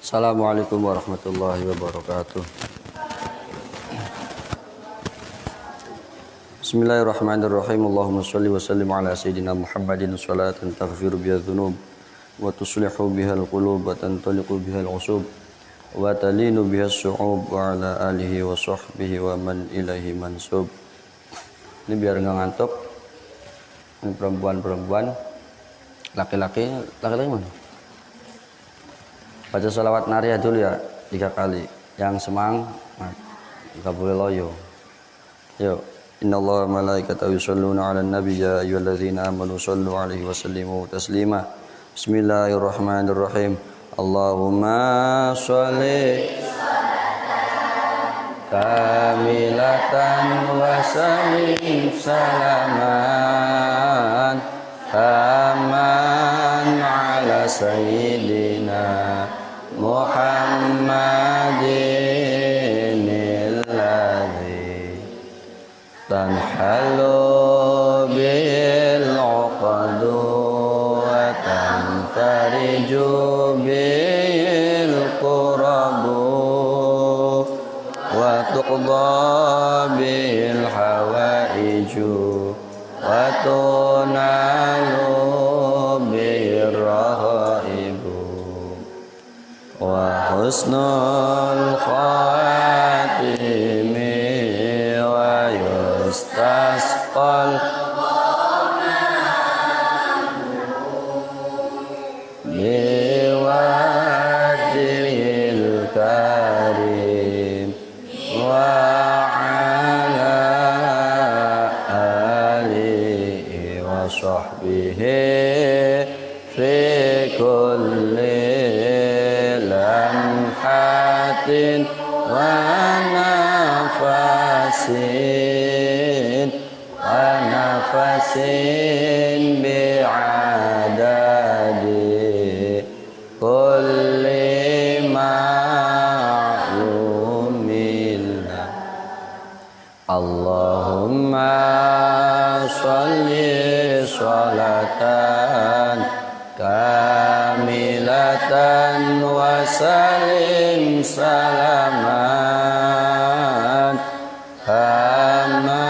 Assalamualaikum warahmatullahi wabarakatuh. Bismillahirrahmanirrahim. Allahumma shalli wa sallim ala sayyidina Muhammadin salatan taghfiru biha dhunub wa tuslihu biha al-qulub wa tantaliqu biha al-usub wa talinu biha as-su'ub wa ala alihi wa sahbihi wa man ilaihi mansub. Ini biar enggak ngantuk. Ini perempuan-perempuan, laki-laki mana? Baca salawat nariah dulu ya 3 kali. Yang semang enggak boleh loyo. Yuk. Innallaha wa malaikatahu yusholluna 'alan nabi ya ayyuhalladzina amanu shallu 'alaihi wa sallimu taslima. Bismillahirrahmanirrahim. Allahumma sholli kamilatan wa sallim salaman taman ala sayyidina Muhammadin alladhi tanhalu bil 'uqadu wa tanfariju bil qurabu wa tuqda bil hawaiju wa tunalu bir rahaibu wa husnul khatimi wa yustasqal biwajhil karim wa ala alihi wa sahbihi fi kulli lamhatin wa nafasin bi'adadi kulli ma'lumillah. Allahumma sholli sholatan kamilatan wa salim salaman aman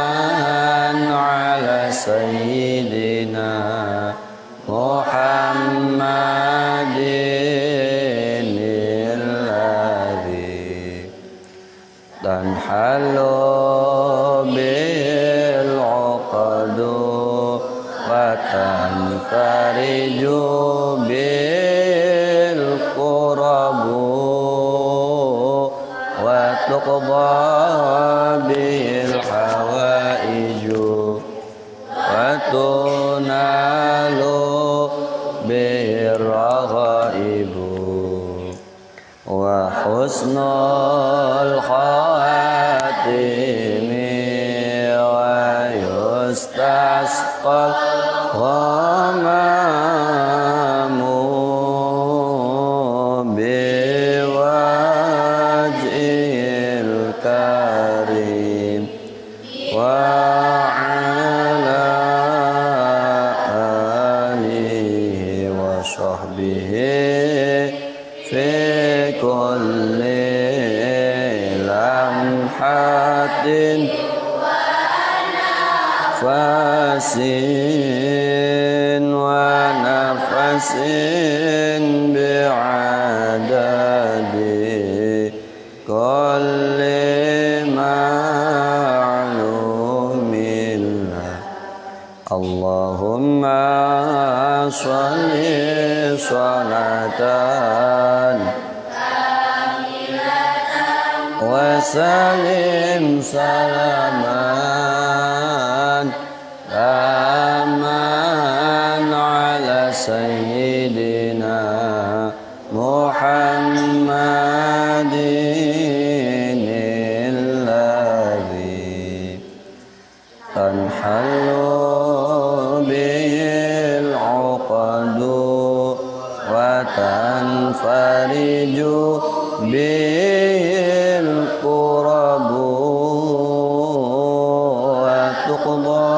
ala sayyidina Muhammadin alladhi tanhalu bil 'uqadu wa tanfariju bil qurabu wa tuqda bil hawaiju wa tunalu bir raghaibu wa husnul khatimi wa yustasqal ghamamu biwajhil karim wa ala alihi wa sahbihi fi kulli lamhatin fasin wa nafasin bi'adadi kulli ma'lumillah. Allahumma sholli sholatan wa sallim salaman aman ala sayyidina Muhammadin alladhi tanhalu bil 'uqadu wa tanfariju bil qurabu wa tuqda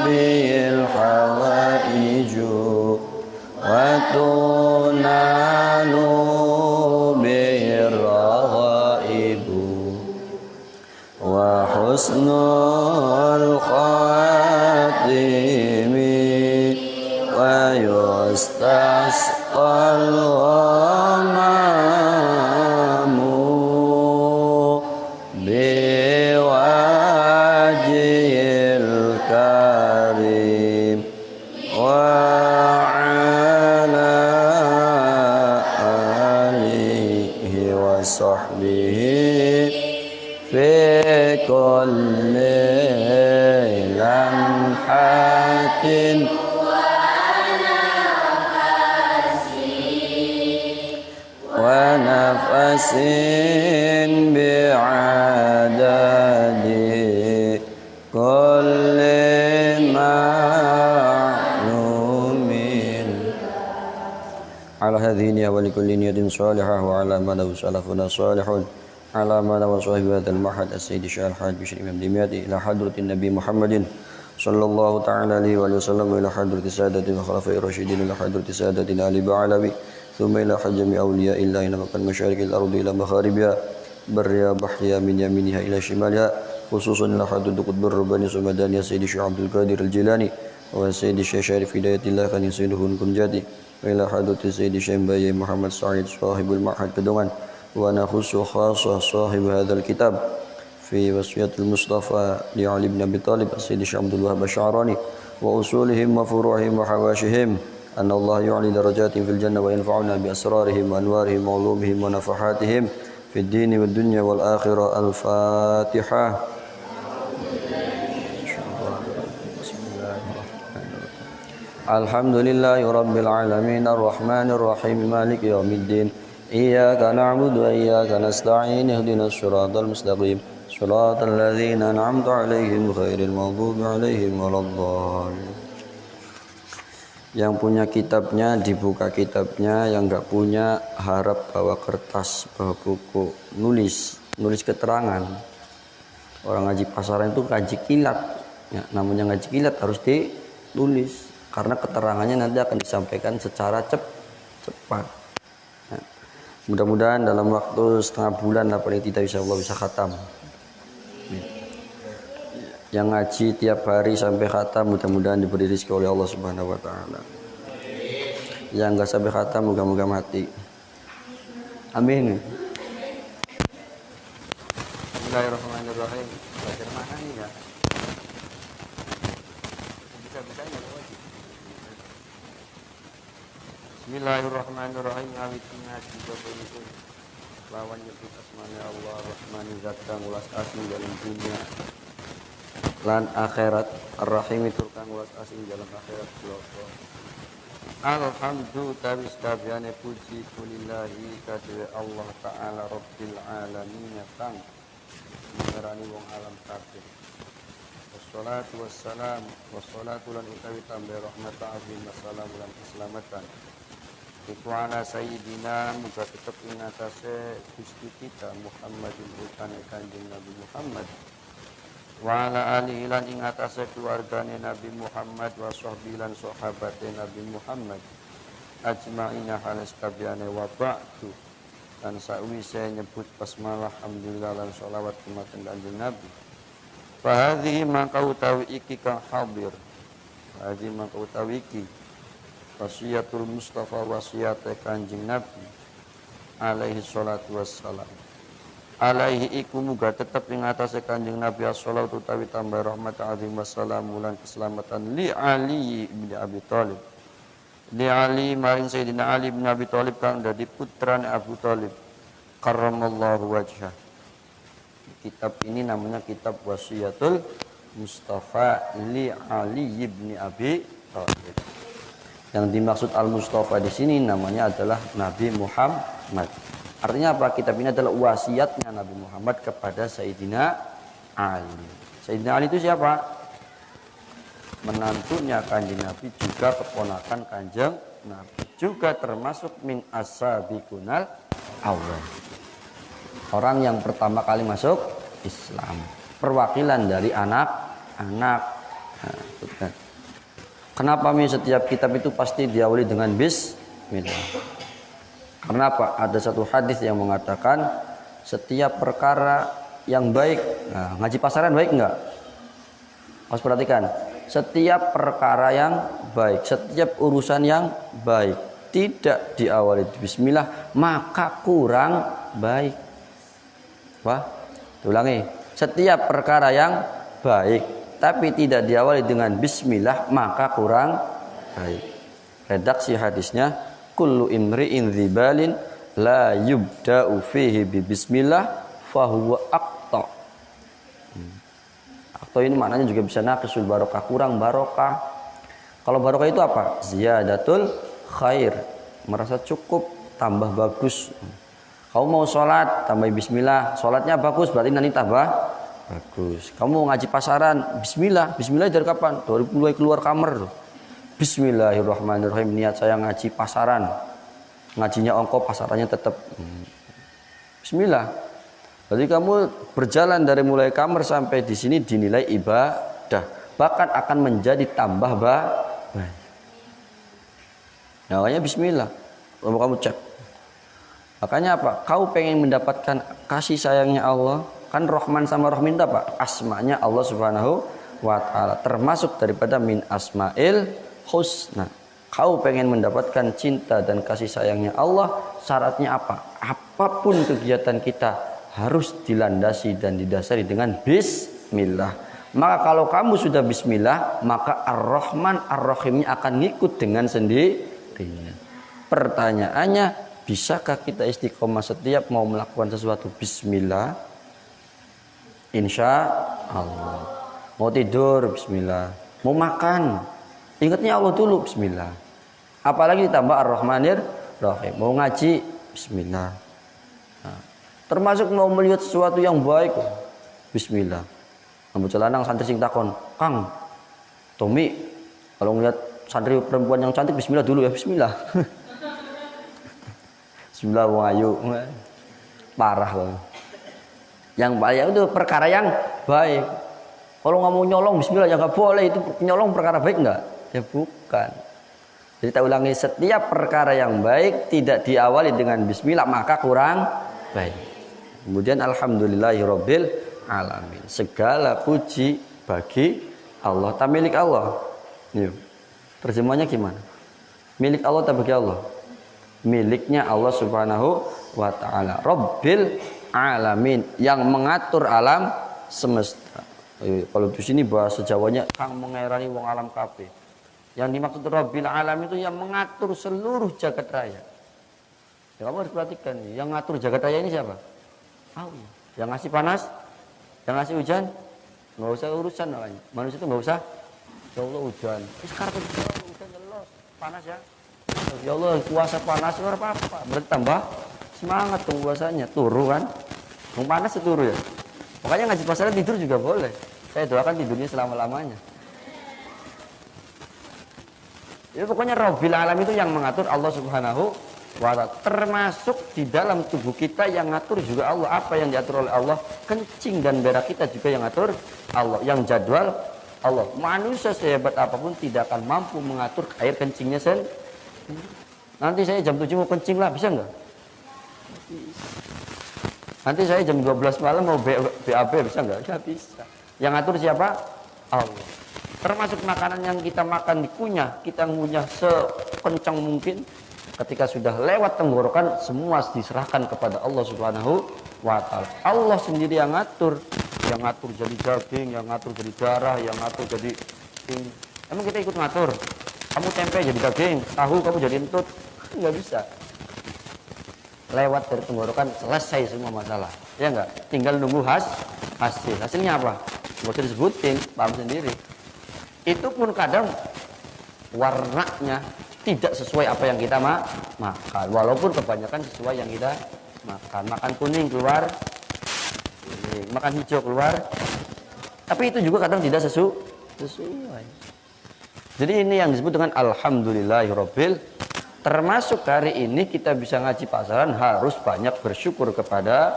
bil hawaiju wa tunalu الغمام بوجه الكريم وعلى آله وصحبه في كل لمحة ونفس بعدد كل معلوم على هذه النية ولكل نية صالحة وعلى ما له سلفنا صالحون على ما له صاحب هذا المعهد السيد الشيخ الحاج بشير إمام دمياطي إلى حضرة النبي محمد صلى الله تعالى عليه وسلم وإلى حضرة سادة الخلفاء الراشدين إلى حضرة سادة آل بعلوي ثم إلى حجم أولياء الله إلى مكان مشارق الأرض إلى مغاربها برها بحرها من يمينها إلى شمالها خصوصا إلى حضرة قطب الرباني سمداني السيد الشيخ عبد القادر الجيلاني والسيد الشيخ شريف هداية الله كان يسيده كنجاتي وإلى حضرة السيد الشيخ باي محمد سعيد صاحب المعهد كدوان ونخص خاصة صاحب هذا الكتاب في وصية المصطفى لعلي بن أبي طالب السيد الشيخ عبد الوهاب الشعراني وأصولهم وفروعهم وحواشهم أن الله يعلي درجاتهم في الجنة وينفعنا بأسرارهم وأنوارهم وعلومهم ونفحاتهم في الدين والدنيا والآخرة. الفاتحة. الحمد لله رب العالمين الرحمن الرحيم مالك يوم الدين إياك نعبد وإياك نستعين اهدنا الصراط المستقيم صراط الذين أنعمت عليهم غير المغضوب عليهم ولا الضالين. Yang punya kitabnya dibuka kitabnya, yang enggak punya harap bawa kertas, bawa buku, nulis keterangan. Orang ngaji pasaran itu ngaji kilat, ya, namanya ngaji kilat harus ditulis karena keterangannya nanti akan disampaikan secara cepat. Ya. Mudah-mudahan dalam waktu setengah bulan lah paling tidak Allah bisa khatam. Ya. Yang ngaji tiap hari sampai khatam mudah-mudahan diberi rezeki oleh Allah Subhanahu wa taala. Yang enggak sampai khatam moga-moga mati. Amin. Bismillahirrahmanirrahim. Belajar mana nih ya? Bisa-bisanya wajib. Bismillahirrahmanirrahim. Awit ngaji bapak itu lawan nyebut asmanya Allah Rahmani zat kang ulas asing dalam dunia lan akhirat ar-rahim turkang ulas asing dalam akhirat bloko. Alhamdulillah tawis kabehane puji kulillahi kadhe Allah taala rabbil alamin kang ngarani wong alam kabeh. Wassalatu wassalam wassalatu lan utawi tambah rahmat azim wassalam lan keselamatan iku ala sayyidina muga tetep ing atase Gusti kita Muhammadin utane Kanjeng Nabi Muhammad wa ala alihi lan ing atase keluargane Nabi Muhammad wa sahbihi lan sahabate Nabi Muhammad ajma'ina halis kabehane wa ba'du lan sakwise nyebut basmalah alhamdulillah lan sholawat dumateng Kanjeng Nabi fa hadhihi maka utawi iki kang hadir hadhihi maka utawi iki wasiyatul Mustafa wasiyate Kanjeng Nabi alaihi salatu wassalam alaihi iku muga tetep ing atase Kanjeng Nabi sallallahu utawi tambah rahmat azim wassalam lan keselamatan li Ali bin Abi Thalib li Ali maring Sayyidina Ali bin Abi Thalib kang dadi putrane Abu Thalib karramallahu wajhah. Kitab ini namanya kitab wasiyatul Mustafa li Ali bin Abi Thalib. Yang dimaksud Al-Mustafa di sini namanya adalah Nabi Muhammad. Artinya apa? Kitab ini adalah wasiatnya Nabi Muhammad kepada Sayyidina Ali. Sayyidina Ali itu siapa? Menantunya Kanjeng Nabi, juga keponakan Kanjeng Nabi, juga termasuk min ashabikunal awal. Orang yang pertama kali masuk Islam. Perwakilan dari anak-anak. Nah, kenapa setiap kitab itu pasti diawali dengan bismillah? Karena apa? Ada satu hadis yang mengatakan setiap perkara yang baik. Nah, ngaji pasaran baik enggak? Harus perhatikan. Setiap perkara yang baik, setiap urusan yang baik, tidak diawali bismillah maka kurang baik. Wah, ulangi. Setiap perkara yang baik tapi tidak diawali dengan bismillah maka kurang baik. Redaksi hadisnya kullu imri'in dzibalin la yubda'u fihi bi bismillah fahuwa aqta. Aqta ini maknanya juga bisa naqisul barokah, kurang barokah. Kalau barokah itu apa? Ziyadatul khair, merasa cukup tambah bagus. Kamu mau sholat tambah bismillah, sholatnya bagus berarti nanti tambah bagus. Kamu mau ngaji pasaran, bismillah. Bismillah dari kapan? Dari mulai keluar kamar. Bismillahirrahmanirrahim, niat saya ngaji pasaran. Ngajinya ongkop, pasarannya tetap. Bismillah. Jadi kamu berjalan dari mulai kamar sampai di sini dinilai ibadah. Bahkan akan menjadi tambah baik. Namanya bismillah. Lalu kamu cek. Makanya apa? Kau pengen mendapatkan kasih sayangnya Allah. Kan Rahman sama Rahim itu apa? Asmanya Allah Subhanahu wa ta'ala. Termasuk daripada min asma'il husna. Kau pengen mendapatkan cinta dan kasih sayangnya Allah. Syaratnya apa? Apapun kegiatan kita harus dilandasi dan didasari dengan bismillah. Maka kalau kamu sudah bismillah, maka Ar-Rahman Ar-Rahimnya akan ngikut dengan sendirinya. Pertanyaannya, bisakah kita istiqomah setiap mau melakukan sesuatu bismillah? Insya Allah. Mau tidur bismillah. Mau makan, ingatnya Allah dulu bismillah. Apalagi ditambah Ar-Rahmanir Rahim. Mau ngaji bismillah. Nah, termasuk mau melihat sesuatu yang baik bismillah. Ambu celanang santri sing takon, Kang Tommy, kalau ngeliat santri perempuan yang cantik bismillah dulu ya. Bismillah. Bismillah wong ayu. Parah loh. Yang baik itu perkara yang baik. Kalau nggak mau nyolong bismillah ya nggak boleh. Itu nyolong perkara baik nggak? Ya bukan. Jadi kita ulangi, setiap perkara yang baik tidak diawali dengan bismillah maka kurang baik. Kemudian alhamdulillahirabbil alamin. Segala puji bagi Allah. Tak milik Allah. Yuk. Terjemahnya gimana? Milik Allah tak bagi Allah? Miliknya Allah Subhanahu wa ta'ala. Rabbil alamin, yang mengatur alam semesta. Kalau di sini bahasa Jawanya kang mengairani wong alam kabeh. Yang dimaksud Rabbil alamin itu yang mengatur seluruh jagat raya. Ya, kamu harus perhatikan, yang ngatur jagat raya ini siapa? Allah. Yang ngasih panas, yang ngasih hujan, nggak usah urusan namanya. Manusia itu nggak usah. Ya Allah hujan. Sekarang hujan jelas, panas ya. Ya Allah kuasa panas luar apa-apa. Berarti tambah semangat tuh puasanya. Turu kan? Mau panas turu ya. Makanya ngaji pasaran tidur juga boleh. Saya doakan tidurnya selama-lamanya. Ya pokoknya Rabbil Alamin itu yang mengatur Allah Subhanahu wa ta'ala. Termasuk di dalam tubuh kita yang ngatur juga Allah. Apa yang diatur oleh Allah? Kencing dan berak kita juga yang ngatur Allah. Yang jadwal Allah. Manusia sehebat apapun tidak akan mampu mengatur air kencingnya sendiri. Nanti saya jam 7 mau kencing lah, bisa nggak? Nanti saya jam 12 malam mau BAB, bisa nggak? Nggak bisa. Yang ngatur siapa? Allah. Termasuk makanan yang kita makan dikunyah, kita ngunyah sekencang mungkin. Ketika sudah lewat tenggorokan, semua diserahkan kepada Allah Subhanahu wa ta'ala. Allah sendiri yang ngatur. Yang ngatur jadi daging, yang ngatur jadi darah, yang ngatur jadi ini. Emang kita ikut ngatur? Kamu tempe jadi daging, tahu kamu jadi entut, nggak bisa. Lewat dari tenggorokan selesai semua masalah, ya nggak? Tinggal nunggu hasil. Hasilnya apa? Nggak usah disebutin, paham sendiri. Itu pun kadang warnanya tidak sesuai apa yang kita makan, walaupun kebanyakan sesuai yang kita makan. Makan kuning keluar, makan hijau keluar, tapi itu juga kadang tidak sesuai. Jadi ini yang disebut dengan alhamdulillahirabbil. Termasuk hari ini kita bisa ngaji pasaran harus banyak bersyukur kepada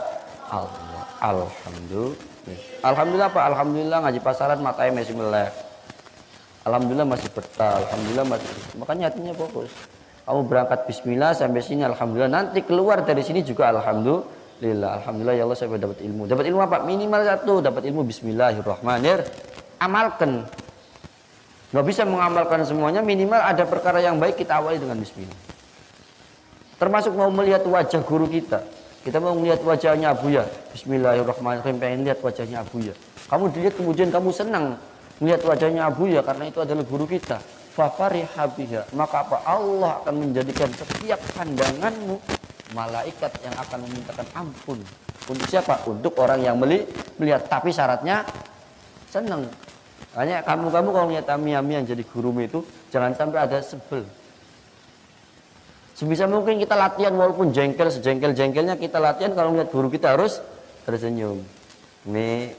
Allah. Alhamdulillah. Alhamdulillah apa? Alhamdulillah ngaji pasaran matanya masih melek. Alhamdulillah masih betah. Alhamdulillah masih. Makanya hatinya fokus. Kamu berangkat bismillah sampai sini alhamdulillah. Nanti keluar dari sini juga alhamdulillah. Alhamdulillah ya Allah saya dapat ilmu. Dapat ilmu apa? Minimal satu, dapat ilmu bismillahirrahmanirrahim. Amalkan. Nggak bisa mengamalkan semuanya, minimal ada perkara yang baik kita awali dengan bismillah. Termasuk mau melihat wajah guru kita. Kita mau melihat wajahnya Abuya. Bismillahirrahmanirrahim, pengen lihat wajahnya Abuya. Kamu dilihat kemudian kamu senang melihat wajahnya Abuya karena itu adalah guru kita. Fafariha biha, maka apa? Allah akan menjadikan setiap pandanganmu malaikat yang akan memintakan ampun. Untuk siapa? Untuk orang yang melihat. Tapi syaratnya senang. Hanya kamu kalau lihat ami-ami yang jadi gurumu itu jangan sampai ada sebel. Sebisa mungkin kita latihan walaupun jengkel, sejengkel-jengkelnya kita latihan kalau melihat guru kita harus tersenyum. Nih,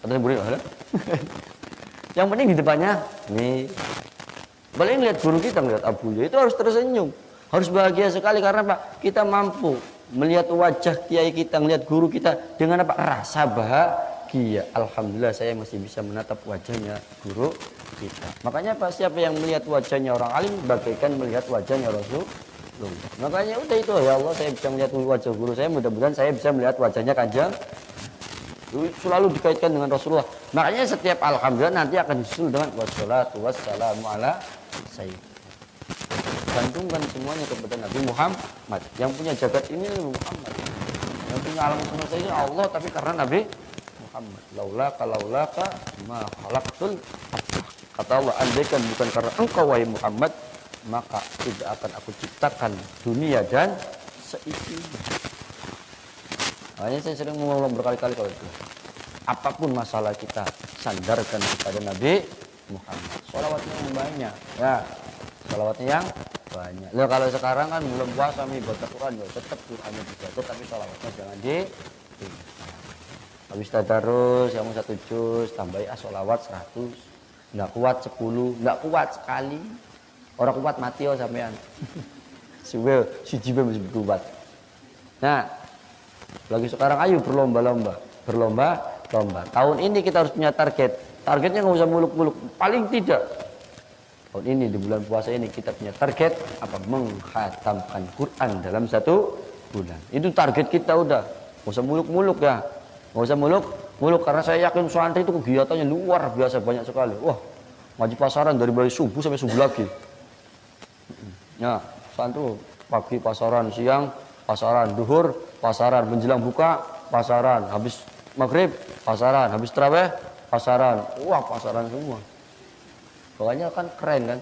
katanya boleh lah. Yang penting di depannya nih. Paling lihat guru kita melihat Abuya itu harus tersenyum. Harus bahagia sekali karena Pak, kita mampu melihat wajah kiai kita, melihat guru kita dengan apa? Rasa bahagia. Alhamdulillah saya masih bisa menatap wajahnya guru kita. Makanya Pak, siapa yang melihat wajahnya orang alim bagaikan melihat wajahnya Rasul. Makanya udah itu, ya Allah saya bisa melihat wajah guru saya, mudah-mudahan saya bisa melihat wajahnya Kanjeng. Selalu dikaitkan dengan Rasulullah. Makanya setiap alhamdulillah nanti akan disusul dengan wassalatu wassalamu ala sayyid. Gantungkan semuanya kepada Nabi Muhammad. Yang punya jagat ini Nabi Muhammad. Yang punya alam semesta ini Allah, tapi karena Nabi Muhammad. Laulaka ma khalaqtul aflah. Kata Allah, andaikan bukan karena engkau wahai Muhammad, maka tidak akan aku ciptakan dunia dan seisinya. Makanya saya sering ngomong berkali-kali kalau itu. Apapun masalah kita sandarkan kepada Nabi Muhammad. Sholawatnya yang banyak. Ya, sholawatnya yang banyak. Loh, kalau sekarang kan belum puasa nih baca Quran, ya tetap Qurannya dibaca tapi sholawatnya jangan di. Habis tadarus kamu 1 juz, tambahi sholawat 100. Enggak kuat 10, enggak kuat sekali. Orang kuat mati oh sampean. Suwe siji bae mesti kuat. Nah, lagi sekarang ayo berlomba-lomba. Tahun ini kita harus punya target. Targetnya nggak usah muluk-muluk. Paling tidak tahun ini di bulan puasa ini kita punya target apa? Menghatamkan Quran dalam 1 bulan. Itu target kita udah. Nggak usah muluk-muluk ya. Nggak usah muluk karena saya yakin santri itu kegiatannya luar biasa banyak sekali. Wah, ngaji pasaran dari mulai subuh sampai subuh lagi. Ya, santri pagi pasaran, siang pasaran, duhur pasaran, menjelang buka pasaran, habis maghrib pasaran, habis tarawih pasaran. Wah, pasaran semua. Pokoknya kan keren kan.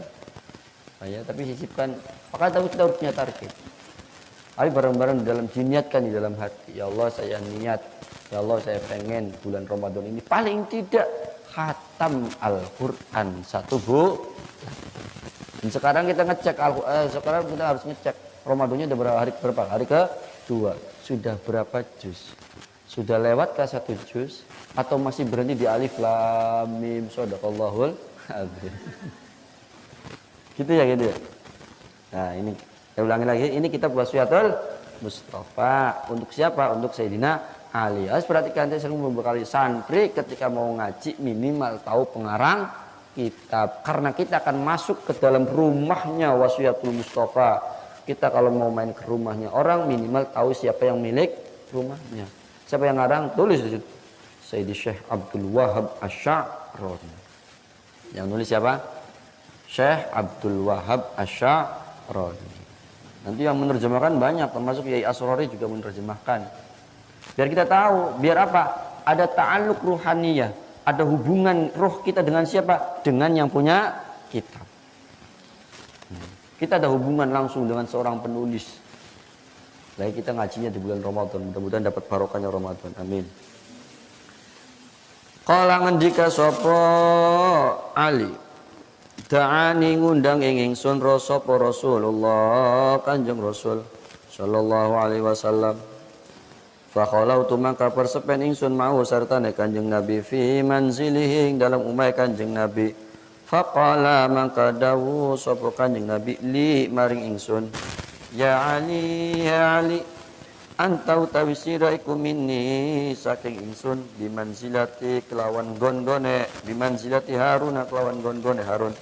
Nah, ya, tapi sisipkan. Maka tapi kita harus punya target. Ayo bareng-bareng dalam diniatkan di dalam hati. Ya Allah saya niat. Ya Allah saya pengen bulan Ramadan ini paling tidak khatam Al-Quran 1 bulan. Dan sekarang kita ngecek, sekarang kita harus ngecek Ramadannya udah berapa hari ke-2, sudah berapa juz, sudah lewatkah 1 juz atau masih berhenti di alif lam mim shadaqallahul adzim. Gitu ya. Nah ini saya ulangi lagi, ini kitab Wasyiatul Mustafa untuk siapa? Untuk Sayyidina Ali. Harus perhatikan, saya sering membekali santri ketika mau ngaji minimal tahu pengarang kitab, karena kita akan masuk ke dalam rumahnya Wasyiatul Mustafa. Kita kalau mau main ke rumahnya orang minimal tahu siapa yang milik rumahnya. Siapa yang ngarang? Tulis di situ. Sayyidi Syekh Abdul Wahab Asy'arani. Yang nulis siapa? Syekh Abdul Wahab Asy'arani. Nanti yang menerjemahkan banyak, termasuk Yai Asrori juga menerjemahkan. Biar kita tahu, biar apa? Ada ta'alluq ruhaniyah. Ada hubungan roh kita dengan siapa? Dengan yang punya kitab. Kita ada hubungan langsung dengan seorang penulis. Lagi kita ngajinya di bulan Ramadan. Mudah-mudahan dapat barokahnya Ramadan. Amin. Qala ngendika sapa Ali. Da'ani ngundang ing ingsun sapa Rasulullah Kanjeng Rasul sallallahu alaihi wasallam. Fakhalautu maka persepen ingsun mau sartane Kanjeng Nabi fi manzilihi dalam umai Kanjeng Nabi. Faqala maka dawu sapa Kanjeng Nabi li maring ingsun, ya Ali anta utawi sira iku minni saking ingsun bimanzilati kelawan gondone bimanzilati Harun kelawan gondone Harun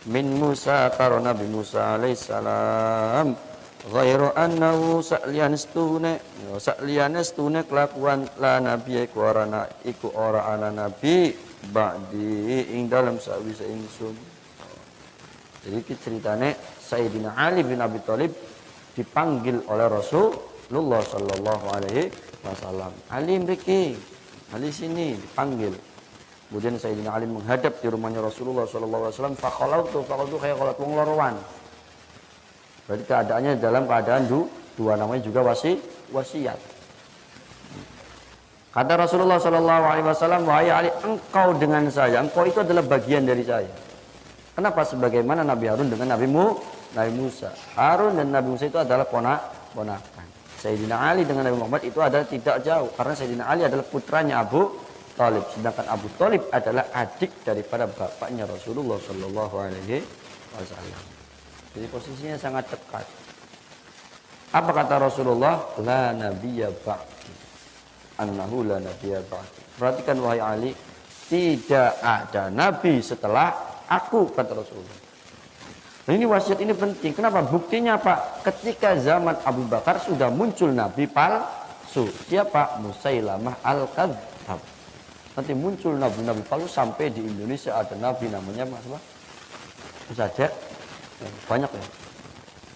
min Musa karo Nabi Musa alaihissalam. Ghairu annahu sa'liyane stune kelakuan la nabi iku ora ana nabi ba'di ing dalam sawise ingsun. Jadi ceritane Sayyidina Ali bin Abi Thalib dipanggil oleh Rasulullah sallallahu alaihi wasallam. Ali mriki, Ali sini dipanggil. Kemudian Sayyidina Ali menghadap di rumahnya Rasulullah sallallahu alaihi wasallam. Faqalautu kayak qalat wong lorowan. Berarti keadaannya dalam keadaan dua, namanya juga wasiat. Kata Rasulullah sallallahu alaihi wasallam, "Wahai Ali, engkau dengan saya, engkau itu adalah bagian dari saya." Kenapa? Sebagaimana Nabi Harun dengan Nabi Musa. Harun dan Nabi Musa itu adalah ponakan. Sayyidina Ali dengan Nabi Muhammad itu adalah tidak jauh, karena Sayyidina Ali adalah putranya Abu Thalib, sedangkan Abu Thalib adalah adik daripada bapaknya Rasulullah sallallahu alaihi wasallam. Jadi posisinya sangat dekat. Apa kata Rasulullah? La nabiyya ba'di. Annahu la nabiyya ba'di. Perhatikan wahai Ali, tidak ada nabi setelah aku, kata Rasulullah. Nah, ini wasiat ini penting. Kenapa? Buktinya apa? Ketika zaman Abu Bakar sudah muncul nabi palsu. Siapa? Musailamah al-Kadzdzab. Nanti muncul nabi-nabi palsu sampai di Indonesia ada nabi namanya apa? Saja banyak ya.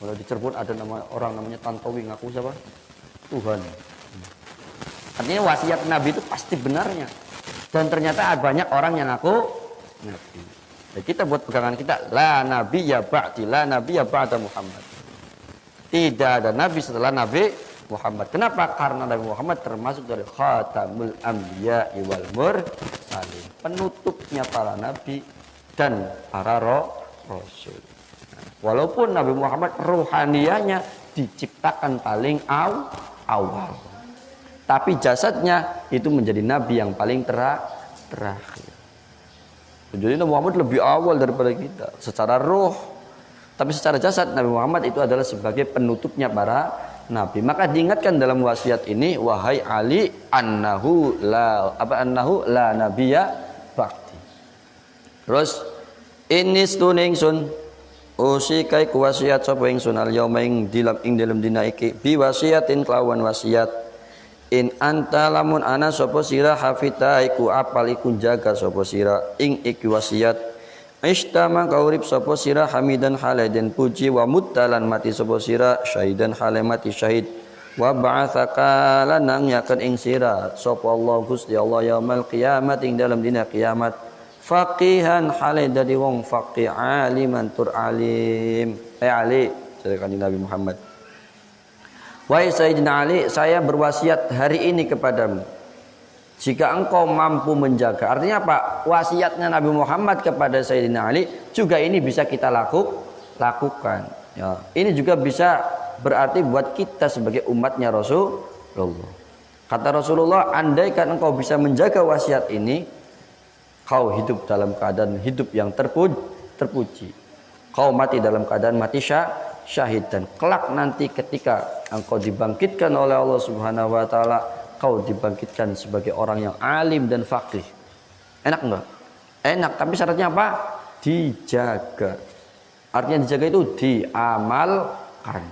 Kalau di Cirebon ada orang namanya Tantowi, ngaku siapa? Tuhan. Artinya wasiat Nabi itu pasti benarnya. Dan ternyata banyak orang yang ngaku Nabi. Jadi kita buat pegangan kita, la nabiyya ba'di, la nabiyya ba'da Muhammad. Tidak ada Nabi setelah Nabi Muhammad. Kenapa? Karena Nabi Muhammad termasuk dari khatamul anbiya wal mursalin, penutupnya para nabi dan para rasul. Walaupun Nabi Muhammad ruhaniyahnya diciptakan paling awal, tapi jasadnya itu menjadi nabi yang paling terakhir. Jadi Nabi Muhammad lebih awal daripada kita secara roh, tapi secara jasad Nabi Muhammad itu adalah sebagai penutupnya para nabi. Maka diingatkan dalam wasiat ini, wahai Ali, annahu la nabiyya ba'di. Terus ini stuning sun usikai kuwasiat sapa ingsun al yauma ing dalam dina iki bi wasiatin kelawan wasiat in anta lamun ana sapa sira hafita iku apal iku jaga sapa sira ing iki wasiat istama kaurip sapa sira hamidan haladen puji wa muttalan mati sapa sira syahidan hale mati syahid wa ba'atsaka lanang yakan ing sira sapa Allah Gusti Allah yaumil kiamat ing dalam dina kiamat faqihan hale dadi wong faqih aliman tur alim. Ali dari Nabi Muhammad, wahai Sayyidina Ali, saya berwasiat hari ini kepadamu, jika engkau mampu menjaga. Artinya apa? Wasiatnya Nabi Muhammad kepada Sayyidina Ali juga ini bisa kita lakukan ya. Ini juga bisa berarti buat kita sebagai umatnya Rasulullah. Kata Rasulullah, andaikan engkau bisa menjaga wasiat ini, kau hidup dalam keadaan hidup yang terpuji. Kau mati dalam keadaan mati syahid. Dan kelak nanti ketika engkau dibangkitkan oleh Allah Subhanahu wa taala, kau dibangkitkan sebagai orang yang alim dan faqih. Enak enggak? Enak, tapi syaratnya apa? Dijaga. Artinya dijaga itu diamalkan.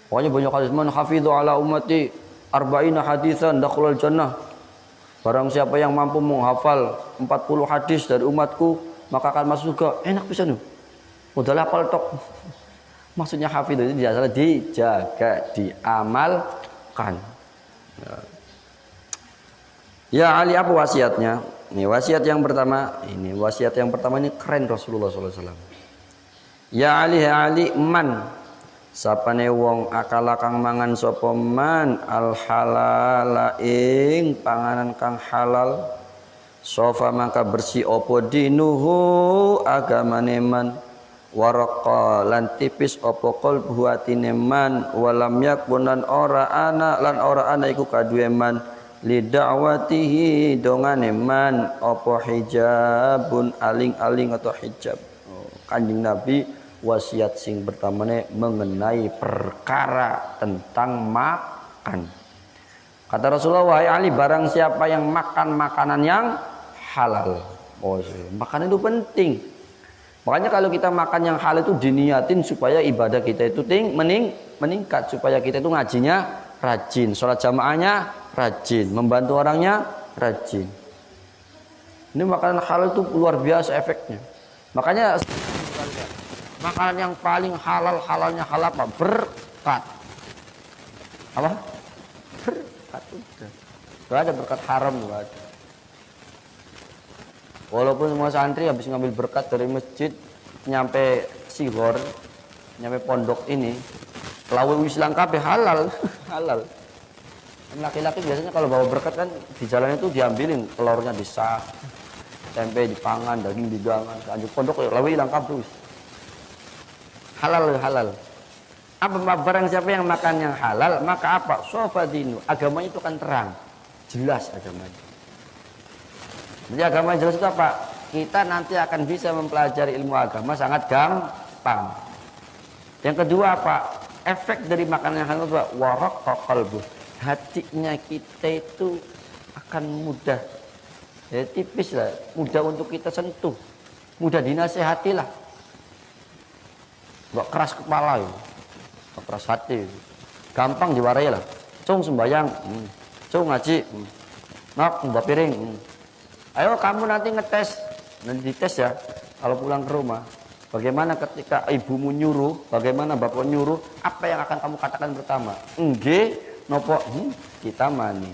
Pokoknya banyak hadis, man hafidhu ala ummati arba'ina hadisan dakhalal jannah. Barang siapa yang mampu menghafal 40 hadis dari umatku, maka akan masuk surga. Enak bisa nih. Udah hafal tok. Maksudnya hafidh itu tidak salah, dijaga, diamalkan. Ya Ali, apa wasiatnya? Ini wasiat yang pertama. Wasiat yang pertama ini keren Rasulullah SAW. Ya Ali, man sapane wong akala kang mangan sapa man al halala ing panganan kang halal, sofa maka bersih opo dinuhu agamane man, waraqa lan tipis opo qalbu atine man, walam yakunan ora ana iku kaduwe man li da'watihi dongane man opo hijabun aling-aling atau hijab. Kanjeng Nabi wasiat sing pertamane mengenai perkara tentang makan. Kata Rasulullah, wahai Ali, barang siapa yang makan makanan yang halal. Makan itu penting. Makanya kalau kita makan yang halal itu diniatin supaya ibadah kita itu meningkat, supaya kita itu ngajinya rajin, sholat jamaahnya rajin, membantu orangnya rajin. Ini makanan halal itu luar biasa efeknya. Makanya Makanan yang paling halalnya halal apa? Berkat. Apa? Berkat udah. Gak ada berkat haram, gak ada. Walaupun semua santri habis ngambil berkat dari masjid nyampe sigor, nyampe pondok ini, lawe wis lengkap halal, halal. Laki-laki biasanya kalau bawa berkat kan di jalan itu diambilin telurnya disah, tempe dipangan, daging digangan, lanjut pondok ya lawe lengkap terus. Halal halal. Apa barang siapa yang makan yang halal maka apa? Sofadinu, agamanya itu akan terang, jelas agamanya. Jadi agama jelas itu apa? Kita nanti akan bisa mempelajari ilmu agama sangat gampang. Yang kedua apa? Efek dari makanan yang halal itu waraqqa qalbu. Hatinya kita itu akan mudah, ya tipis lah, mudah untuk kita sentuh, mudah dinasehati lah, nggak keras kepala ya, nggak keras hati, gampang diwarai lah. Cung sembayang, cung ngaji, nak mbak piring. Ayo kamu nanti ngetes, nanti dites ya, kalau pulang ke rumah. Bagaimana ketika ibumu nyuruh, bagaimana bapak nyuruh, apa yang akan kamu katakan pertama? Nggih. Nopo kita mani.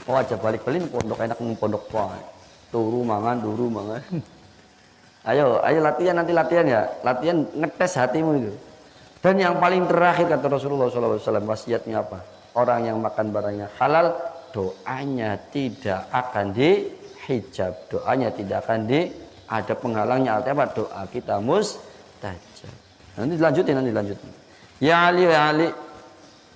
Oh aja balik belin pondok enak pondok poe. Turu mangan. Ayo latihan nanti latihan ya. Latihan ngetes hatimu itu. Dan yang paling terakhir kata Rasulullah SAW wasiatnya apa? Orang yang makan barangnya halal, doanya tidak akan dihijab. Doanya tidak akan ada penghalangnya. Artinya apa? Doa kita mustajab. Nanti dilanjutin. Ya Ali.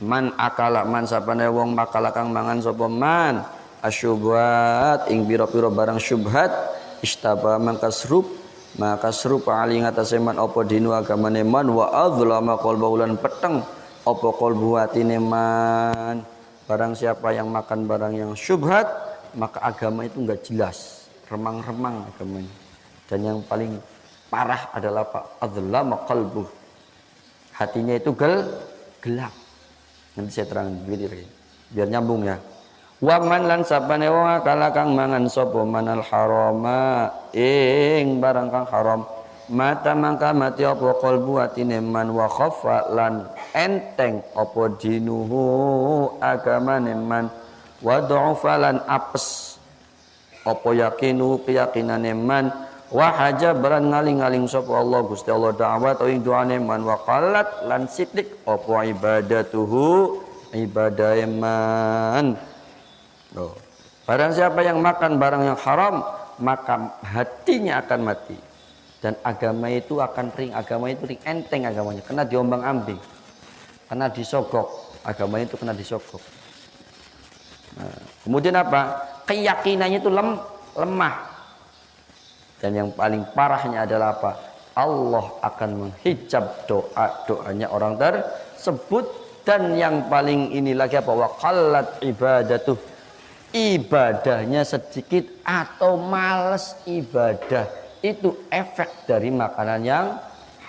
Man akala man sapane wong makala kang mangan sapa man asyubhat ing pira-pira barang syubhat istaba mangkasrub maka srup ali ngatasé man apa dinu agamane man wa adzlama qalbulan peteng apa qalbu atine man. Barang siapa yang makan barang yang syubhat maka agama itu enggak jelas, remang-remang agamanya. Dan yang paling parah adalah apa? Adzlama qalbu. Hatinya itu gelap. Nanti saya terang biar nyambung ya. Wa man lan sabane wong kala kang mangan sapa manal harama ing barang kang haram mata mangka mati apa qalbu atine man wa khaffa lan enteng apa dinuhu agamane man wa dha'fa lan apes apa yakinu keyakinane man wa hajabaran ngaling-ngaling sapa Allah Gusti Allah da'wat ing doane man wa qalat lan sithik apa ibadatuhu ibadah man. Oh. Barang siapa yang makan barang yang haram maka hatinya akan mati dan agama itu akan ring enteng agamanya kena diombang-ambing, kena disogok, agamanya itu kena disogok. Nah, kemudian apa? Keyakinannya itu lemah. Dan yang paling parahnya adalah apa? Allah akan menghijab doanya orang tersebut. Dan yang paling ini lagi apa? Wa qallat ibadatuh. Ibadahnya sedikit atau malas ibadah. Itu efek dari makanan yang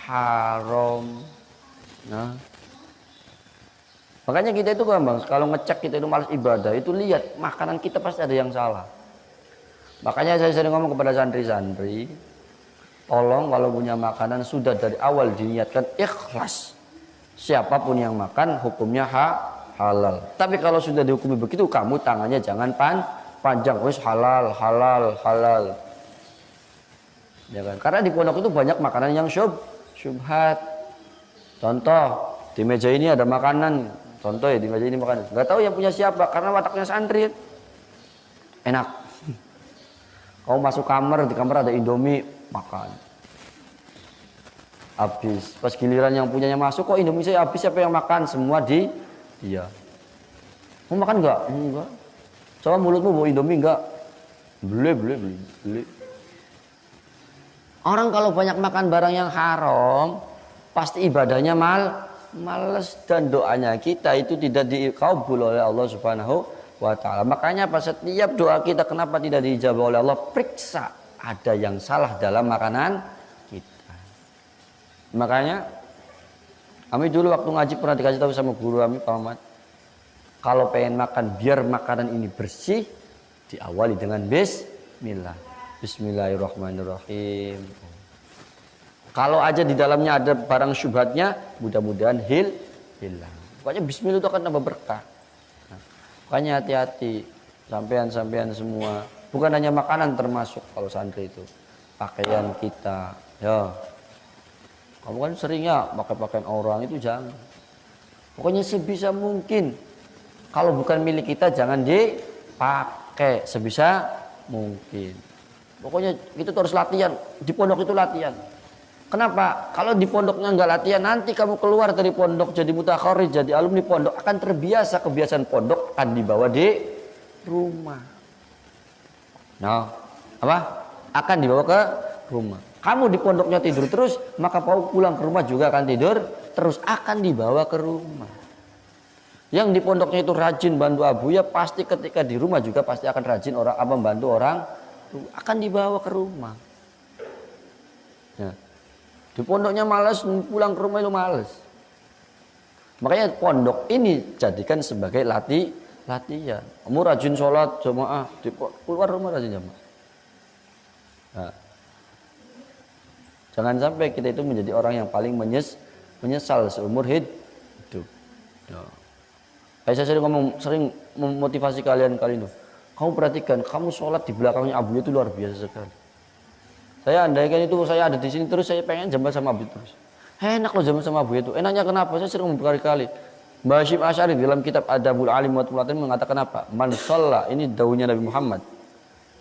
haram. Nah, makanya kita itu gampang. Kalau ngecek kita itu malas ibadah, itu lihat makanan kita pasti ada yang salah. Makanya saya sering ngomong kepada santri-santri, tolong kalau punya makanan sudah dari awal diniatkan ikhlas. Siapapun yang makan hukumnya halal. Tapi kalau sudah dihukumi begitu, kamu tangannya jangan panjang, wis halal. Ya kan? Karena di pondok itu banyak makanan yang syubhat. Contoh, di meja ini ada makanan. Contoh ya di meja ini makanan. Enggak tahu yang punya siapa karena wataknya santri. Enak. Kau masuk kamar, di kamar ada Indomie, makan. Habis. Pas giliran yang punyanya masuk, kok Indomie saya habis, siapa yang makan? Semua dia. Mau makan enggak? Enggak. Coba mulutmu mau Indomie enggak? Beli. Orang kalau banyak makan barang yang haram, pasti ibadahnya males dan doanya kita itu tidak dikabul oleh Allah Subhanahu wa ta'ala. Makanya pas setiap doa kita kenapa tidak dijawab oleh Allah, periksa ada yang salah dalam makanan kita. Makanya kami dulu waktu ngaji pernah dikasih tahu sama guru kami Pak Ahmad, kalau pengen makan biar makanan ini bersih, diawali dengan bismillah. Bismillahirrahmanirrahim. Kalau aja di dalamnya ada barang syubhatnya, mudah-mudahan hilang. Pokoknya bismillah itu akan tambah berkah. Nah, makanya hati-hati sampean-sampean semua. Bukan hanya makanan termasuk kalau santri itu. Pakaian kita, ya. Kamu kan sering ya pakai pakaian orang, itu jangan. Pokoknya sebisa mungkin. Kalau bukan milik kita jangan dipakai sebisa mungkin. Pokoknya kita harus latihan. Di pondok itu latihan. Kenapa? Kalau di pondoknya nggak latihan, nanti kamu keluar dari pondok jadi mutakharrij, jadi alumni pondok, akan terbiasa kebiasaan pondok akan dibawa di rumah. Nah, apa? Akan dibawa ke rumah. Kamu di pondoknya tidur terus, maka mau pulang ke rumah juga akan tidur terus, akan dibawa ke rumah. Yang di pondoknya itu rajin bantu abuya, pasti ketika di rumah juga pasti akan rajin orang membantu orang, akan dibawa ke rumah. Ya. Di pondoknya malas, pulang ke rumah itu malas. Makanya pondok ini jadikan sebagai latihan. Kamu rajin sholat jamaah, keluar rumah rajin jamaah. Nah, jangan sampai kita itu menjadi orang yang paling menyesal seumur hidup. Ya. Saya sering memotivasi kalian kali itu. Kamu perhatikan, kamu sholat di belakangnya abuya itu luar biasa sekali. Saya andaikan itu saya ada di sini terus, saya pengen jambal sama abuya terus. Enak loh jambal sama abuya itu. Enaknya kenapa? Saya sering berkali-kali. Mbah Hashim Asy'ari dalam kitab Adabul Alim wa Tulatin mengatakan apa? Man shalla, ini dawuhnya Nabi Muhammad.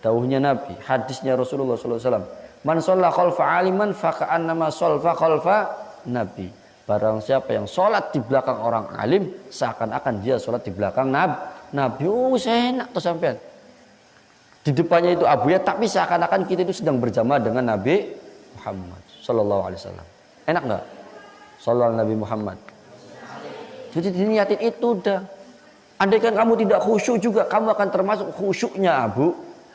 Dawuhnya Nabi, hadisnya Rasulullah sallallahu alaihi wasallam. Man shalla khalfa aliman fa ka'annama shalla khalfa nabi. Barang siapa yang sholat di belakang orang alim, seakan-akan dia sholat di belakang Nabi. Oh, enak tuh sampean. Di depannya itu abuya, tapi seakan-akan kita itu sedang berjamaah dengan Nabi Muhammad sallallahu alaihi wasallam. Enak enggak? Sallallahu Nabi Muhammad. Jadi diniatin itu udah. Andaikan kamu tidak khusyuk juga, kamu akan termasuk khusyuknya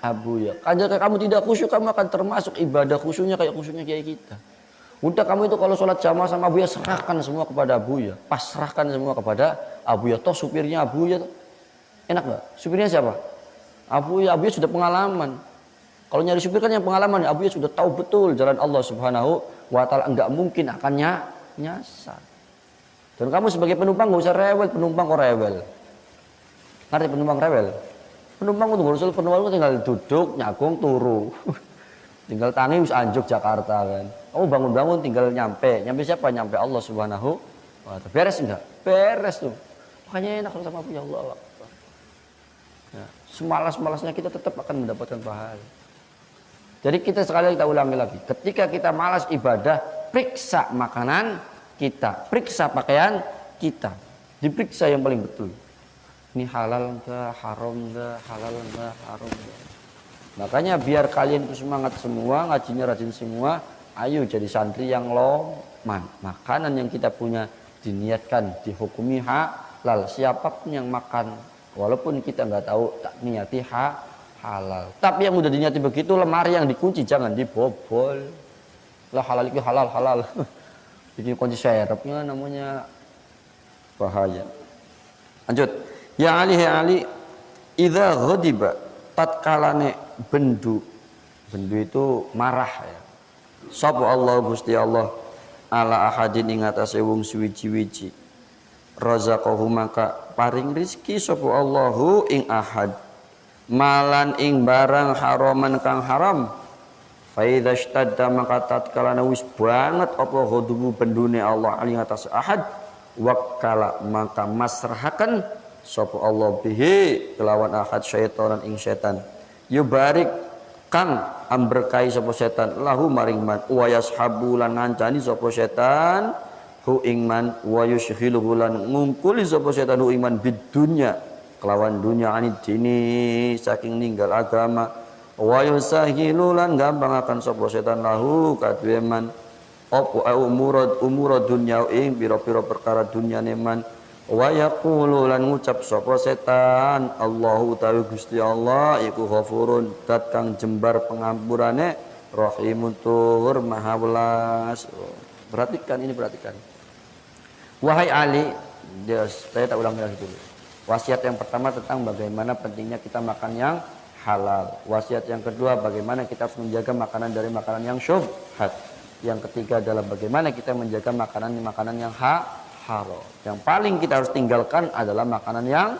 abuya. Andaikan kamu tidak khusyuk, kamu akan termasuk ibadah khusyuknya kayak kita. Udah kamu itu kalau sholat jamaah sama abuya, serahkan semua kepada abuya. Pasrahkan semua kepada abuya. Toh supirnya abuya. Enak nggak? Supirnya siapa? Abuya sudah pengalaman. Kalau nyari supir kan yang pengalaman, abuya sudah tahu betul jalan Allah Subhanahu wa Ta'ala, nggak mungkin akan nyasar. Dan kamu sebagai penumpang nggak usah rewel, penumpang kok rewel. Ngerti penumpang rewel? Penumpang itu ngurusin penumpang itu tinggal duduk, nyakung, turu. Tinggal tangi wis anjuk Jakarta kan. Kamu bangun-bangun tinggal nyampe. Nyampe siapa? Nyampe Allah Subhanahu wa Ta'ala. Beres enggak? Beres tuh. Makanya enak sama punya Allah. Ya, semalas-malasnya kita tetap akan mendapatkan pahala. Jadi kita ulangi lagi. Ketika kita malas ibadah, periksa makanan kita, periksa pakaian kita. Diperiksa yang paling betul. Ini halal enggak, haram enggak, halal enggak, haram enggak. Makanya biar kalian itu semangat semua, ngajinya rajin semua, ayo jadi santri yang loman. Makanan yang kita punya diniatkan, dihukumi halal. Siapapun yang makan, walaupun kita nggak tahu, tak niati halal. Tapi yang udah diniati begitu, lemari yang dikunci jangan dibobol. Lah halal itu halal. Bikin kunci serepnya namanya bahaya. Lanjut. Ya Ali, idza ghadiba, tatkalane bendu itu marah ya. Sapa Allah Gusti Allah ala ahadin ing atase wong suwiji-wiji. Razaqahu maka paring rizki sapa Allahu ing ahad. Malan ing barang haraman kang haram. Fa idza ishtadda maka tatkalana wis banget apa ghadabu bendune Allah ing atase ahad, wakkala maka masrahaken sapa Allah bihi kelawan ahad syaitanan ing setan. Yubarik kang amberkai sapa setan lahu maring man wa yashabu lan ngancani sapa setan hu ing man wa yushghilu lan ngungkuli sapa setan hu iman bidunya kelawan dunya anid dini saking ninggal agama wa yusahilu lan gampang akan sapa setan lahu kadue man opo umurad dunya ing pira-pira perkara dunyane man wa yaqulu lan ngucap sapa setan Allahu ta'ala Gusti Allah iku ghafurun dat kang jembar pengampurane rahimun tur maha welas. Perhatikan. Wahai Ali, saya tak ulangi lagi dulu. Wasiat yang pertama tentang bagaimana pentingnya kita makan yang halal. Wasiat yang kedua bagaimana kita harus menjaga makanan dari makanan yang syubhat. Yang ketiga adalah bagaimana kita menjaga makanan yang haram. Yang paling kita harus tinggalkan adalah makanan yang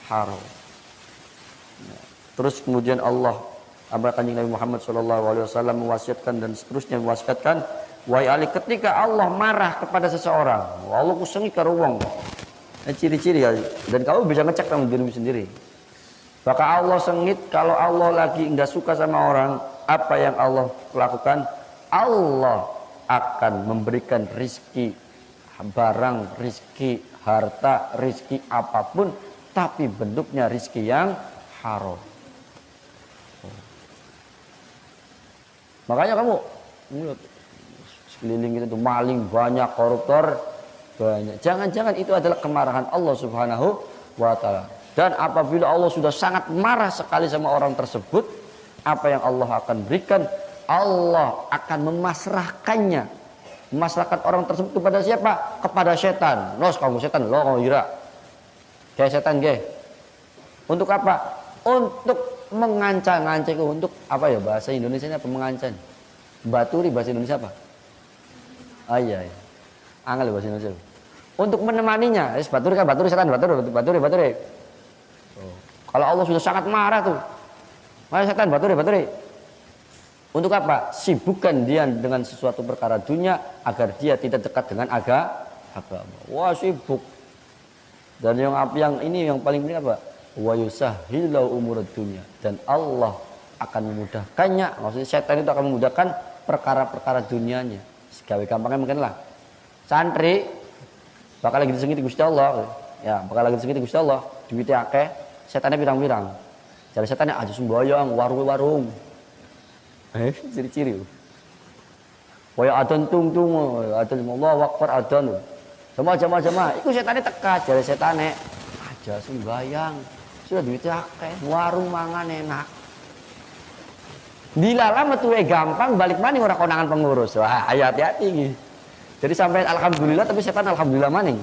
haram. Terus kemudian Allah Kanjeng Nabi Muhammad SAW mewasiatkan dan seterusnya mewasiatkan, wahai Ali, ketika Allah marah kepada seseorang, Allah kusengi karo wong. Ciri-ciri ya, dan kamu bisa ngecek sama dirimu sendiri. Maka Allah sengit kalau Allah lagi nggak suka sama orang, apa yang Allah lakukan? Allah akan memberikan rizki, barang, rizki, harta, rizki apapun, tapi bentuknya rizki yang haram. Makanya kamu sekeliling itu maling banyak, koruptor banyak. Jangan-jangan itu adalah kemarahan Allah Subhanahu wa Ta'ala. Dan apabila Allah sudah sangat marah sekali sama orang tersebut, apa yang Allah akan berikan? Allah akan memasrahkannya, memasrahkan orang tersebut kepada siapa? Kepada setan. Los kamu setan, lo kamu ira. Kayak setan ge. Untuk apa? Untuk mengancam-ngancam. Untuk apa ya bahasa Indonesia ini apa mengancam? Baturi bahasa Indonesia apa? Iya. Angel bahasa Indonesia. Untuk menemaninya. Baturi kan baturi setan, baturi. Kalau Allah sudah sangat marah tuh, wahai setan, baturi. Untuk apa? Sibukkan dia dengan sesuatu perkara dunia agar dia tidak dekat dengan agama. Wah, sibuk. Dan yang ini yang paling penting apa? Wa yusahhilu umurad dunya. Dan Allah akan memudahkannya. Maksudnya setan itu akan memudahkan perkara-perkara dunianya. Segawe gampangnya mungkin lah. Santri bakal lagi disengiti Gusti Allah. Ya, bakal lagi disengiti Gusti Allah. Duitnya akeh, setannya pirang-pirang. Jadi setannya aja semboyong, warung. Ciri-ciri. Waya adzan tung, adzan Allahu Akbar adzan. Jamaah. Iku setannya teka, jadi setannya aja sembayang. Sudah duitnya akeh, warung mangan enak. Dilalah metuwe gampang, balik maning ora konangan pengurus. Wah, ayo hati-hati iki. Jadi sampai alhamdulillah tapi setan alhamdulillah maning.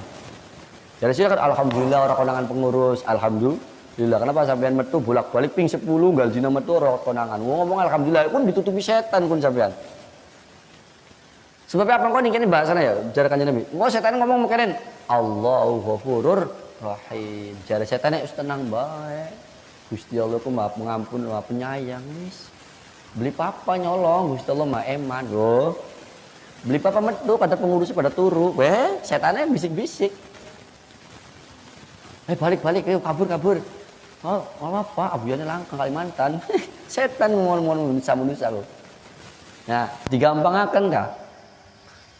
Jadi sih kan alhamdulillah ora konangan pengurus, alhamdulillah. Kenapa sampean metu bolak-balik ping 10 gal dina metu ora konangan. Ngomong alhamdulillah pun ditutupi setan kun sampean. Sebab apa kok ini bahasanya ya? Jar Kanjeng Nabi. Engko setan ngomong mungkin Allahu Ghafurur Rahim. Jar setannya wis tenang bae. Gusti Allah ku Maha Pengampun, Maha Penyayang wis. Beli papa nyolong, Gusti Allah Maha Eman. Loh. Beli papa metu pada pengurusnya pada turu. Setannya bisik-bisik. Balik, ayo kabur. Oh, apa? Abuyane langkang Kalimantan. Setan ngomong manusia loh. Nah, digampangkan kah?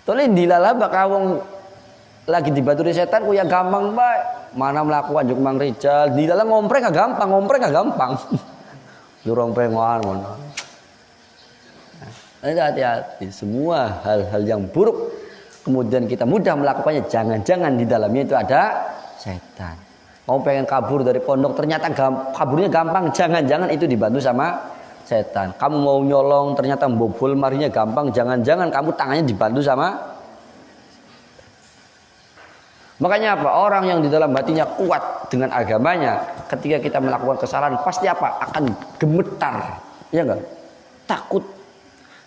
Tolong dilala bakal wong lagi dibaturi setan kuya gampang bae. Mana melakukan juk Mang Rijal, dilala ngompreng gak gampang. Durung pengoan ngono. Nah, hati-hati semua hal-hal yang buruk kemudian kita mudah melakukannya, jangan-jangan di dalamnya itu ada setan. Mau pengen kabur dari pondok ternyata kaburnya gampang, jangan-jangan itu dibantu sama setan. Kamu mau nyolong ternyata mbobol marinya gampang, jangan-jangan kamu tangannya dibantu sama. Makanya apa? Orang yang di dalam hatinya kuat dengan agamanya, ketika kita melakukan kesalahan pasti apa? Akan gemetar, ya enggak? Takut.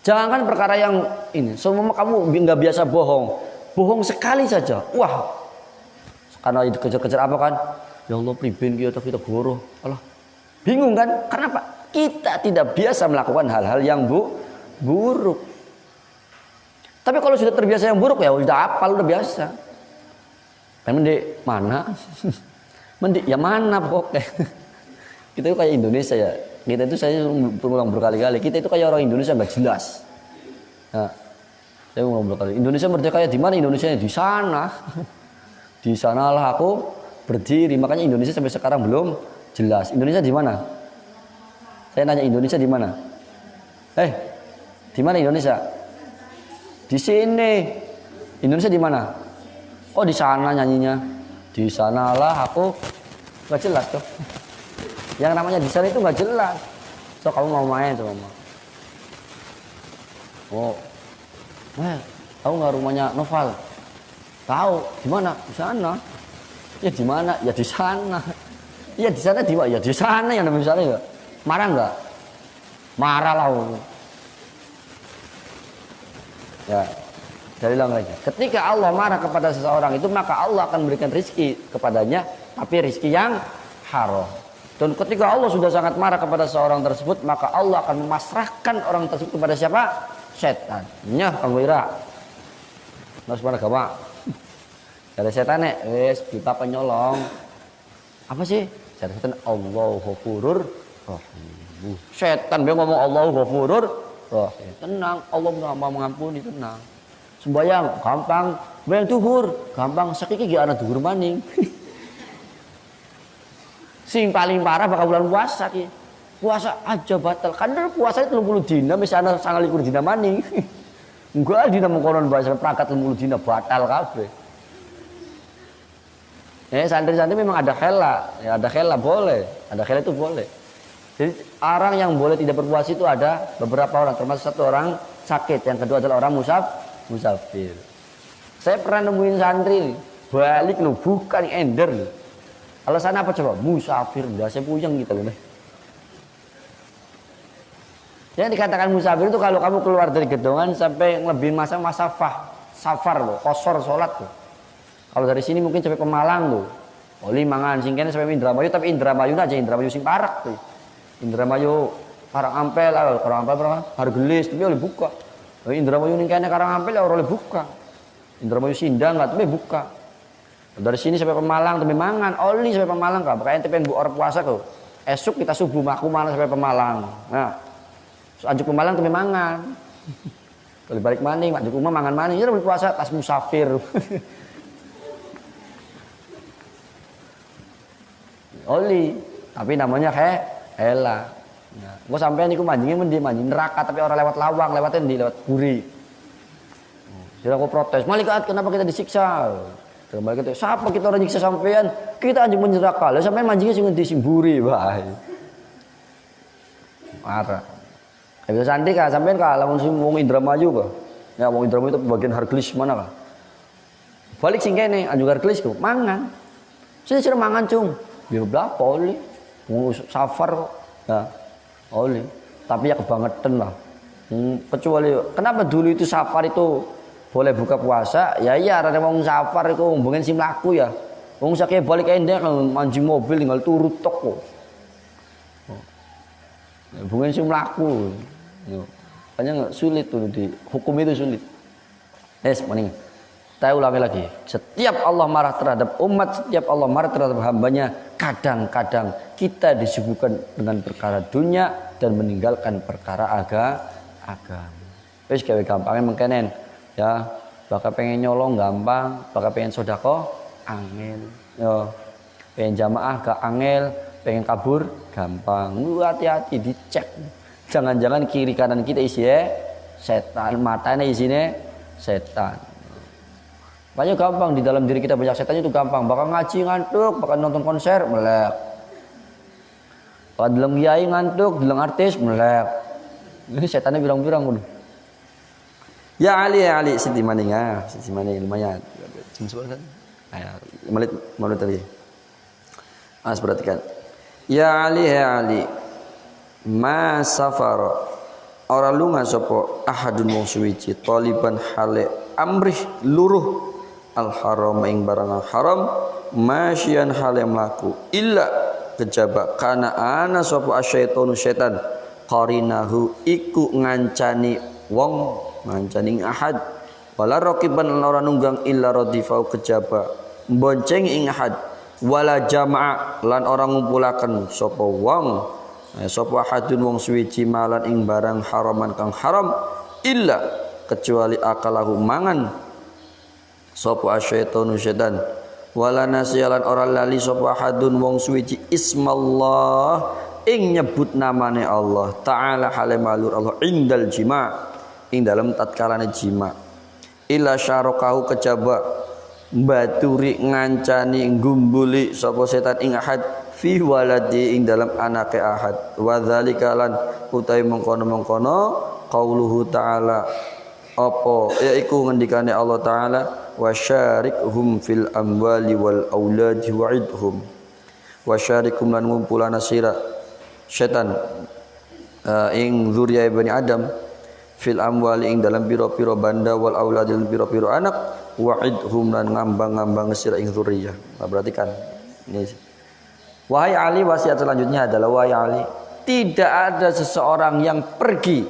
Jangankan perkara yang ini, semua kamu nggak biasa bohong sekali saja, wah, karena itu kejar-kejar apa kan? Ya Allah priben kita goroh, Allah, bingung kan? Karena apa? Kita tidak biasa melakukan hal-hal yang buruk. Tapi kalau sudah terbiasa yang buruk ya udah apal, udah biasa. Mendek mana? Mendek ya mana pokoknya. Kita itu kayak Indonesia ya. Kita itu saya berulang berkali-kali. Kita itu kayak orang Indonesia nggak jelas. Nah, saya ulang berkali. Indonesia merdeka ya di mana? Indonesia di sana. Di sanalah aku berdiri. Makanya Indonesia sampai sekarang belum jelas. Indonesia di mana? Saya nanya Indonesia di mana? Di mana Indonesia? Di sini. Indonesia di mana? Oh di sana nyanyinya. Di sanalah aku nggak jelas tuh. Yang namanya di sana itu nggak jelas. So kamu mau main coba mau. Oh, tahu nggak rumahnya Noval? Tahu. Di mana? Di sana. Ya di mana? Ya di sana. Ya di sana di mana? Ya di sana yang namanya sana ya. Marah nggak? Marah lah. Ya. Saya ulang lagi. Ketika Allah marah kepada seseorang itu, maka Allah akan memberikan rizki kepadanya, tapi rizki yang haram. Dan ketika Allah sudah sangat marah kepada seseorang tersebut, maka Allah akan memasrahkan orang tersebut kepada siapa? Setan. Nyah, Kang Wira. Mas mana gawa? Ada setan nek, wis kita penyolong. Apa sih? Ada setan Allahu Ghafurur Rahim. Setan dia ngomong Allahu Ghafurur Rahim. Tenang, Allah mau mengampuni, tenang. Sembayang gampang, sembayang duhur gampang, sakiki ge ana duhur maning. Sing paling parah bakal bulan puasa ki. Puasa aja batal. Karena puasa 30 dina wis ana 29 dina maning. Enggak dina mengkonon bahasa perangkat 30 dina batal kabeh. Santri-santri memang ada khela, ya ada khela boleh, ada khela itu boleh. Jadi orang yang boleh tidak berpuasa itu ada beberapa orang, termasuk satu orang sakit, yang kedua adalah orang musafir. Saya pernah nemuin santri balik loh, bukan ender loh. Alasan apa coba? Musafir, udah saya puyeng gitu loh. Yang dikatakan musafir itu kalau kamu keluar dari gedongan sampai lebih masa safar loh, kosor sholat loh. Kalau dari sini mungkin sampai Pemalang tuh. Oli mangan sing kene sampai Indramayu, tapi Indramayu aja Indramayu sing parak tuh. Indramayu Karang-Ampel, Karang-Ampel berapa? Hargelis tapi oleh buka. Indramayu ning kene Karang-Ampel ya oleh buka. Indramayu Sindang enggak tapi buka. Dari sini sampai Pemalang tapi mangan, oli sampai Pemalang kah? Makanya pengen bu orang puasa kok. Esok kita subuh maku mana sampai Pemalang. Nah, anjuk Pemalang tapi mangan. Kalau balik maning, anjuk rumah mangan maning, ya udah puasa tas musafir. Oli, tapi namanya hela. Nah, gua sampean niku manjingnya manjing neraka tapi orang lewat lawang, lewatnya lewat buri. Jadi aku protes, malaikat kenapa kita disiksa? Kembali kita, siapa kita orang nyiksa sampean? Kita anjing neraka. Lah sampean manjingnya sing ngendi sing buri, bae. Marah. Kayak santri kah sampean kah lamun sing wong Indramayu kah? Ya wong Indramayu itu bagian Hargelis mana kah? Balik sing kene anjing Hargelis kok mangan. Sira mangan cung. Ya berapa oli? Mau safar kok. Ya, oli. Tapi ya kebangetan lah. Kecuali kenapa dulu itu safar itu boleh buka puasa? Ya iya, ada wong safar itu mungkin sim laku ya. Wong sakit balik endek mancing mobil tinggal turut tok kok. Mungkin sim laku. Makanya sulit tuh di hukum itu sulit. Mending. Saya ulangi lagi, setiap Allah marah terhadap umat, setiap Allah marah terhadap hambanya, kadang-kadang kita disibukkan dengan perkara dunia dan meninggalkan perkara agama. Wis gawe gampangnya mengkenen, ya, bakal pengen nyolong gampang, bakal pengen sodako angel, yo, pengen jamaah gak angel, pengen kabur gampang. Lu hati-hati dicek, jangan-jangan kiri kanan kita isinya setan, matanya isinya setan. Banyak gampang di dalam diri kita banyak setan itu gampang. Bakal ngaji ngantuk, bakal nonton konser melek. Bakal deleng kiai ngantuk, deleng artis melek. Ini setannya bilang-bilang udah. Ya Ali, Siti Maning Siti Maning lumayan. Jam seberapa kan? Menit tadi. Perhatikan. Ya Ali. Ma safara. Ora lunga sapa ahadun wong suwiji taliban hale amrih luruh al-haram ing barang haram masyian hale mlaku illa kejaba kana ana sapa asyaitonu setan qarinahu iku ngancani wong ngancani ahad wala raqiban ora nunggang illa radifau kejaba bonceng ing ahad wala jama'a lan ora ngumpulaken sapa wong sapa ahadun wong suwiji malan ing barang haraman kang haram illa kecuali akalahu mangan sapa asyaitonu setan wala nasiyalan ora lali sapa hadun wong suwiji ismallah ing nyebut namane Allah taala halemalur Allah indal jima ing dalam tatkalane jima ila syarakahu kejaba baturi ngancani gumbuli sapa setan ing ahad fi waladi ing dalam anake ahad wa dzalika lan utawi mengkono-mengkono qauluhu ta'ala apa yaiku ngendikane Allah taala wasyarikhum fil amwali wal auladi wa'idhum wasyarikhum lan ngumpulana sira setan ing zuriya Bani Adam fil amwali ing dalam piro-piro banda wal auladil piro-piro anak wa'idhum lan ngambang-ngambang sira ing dzurriyyah. Nah, berarti kan ini. Wahai Ali, wasiat selanjutnya adalah wahai Ali, tidak ada seseorang yang pergi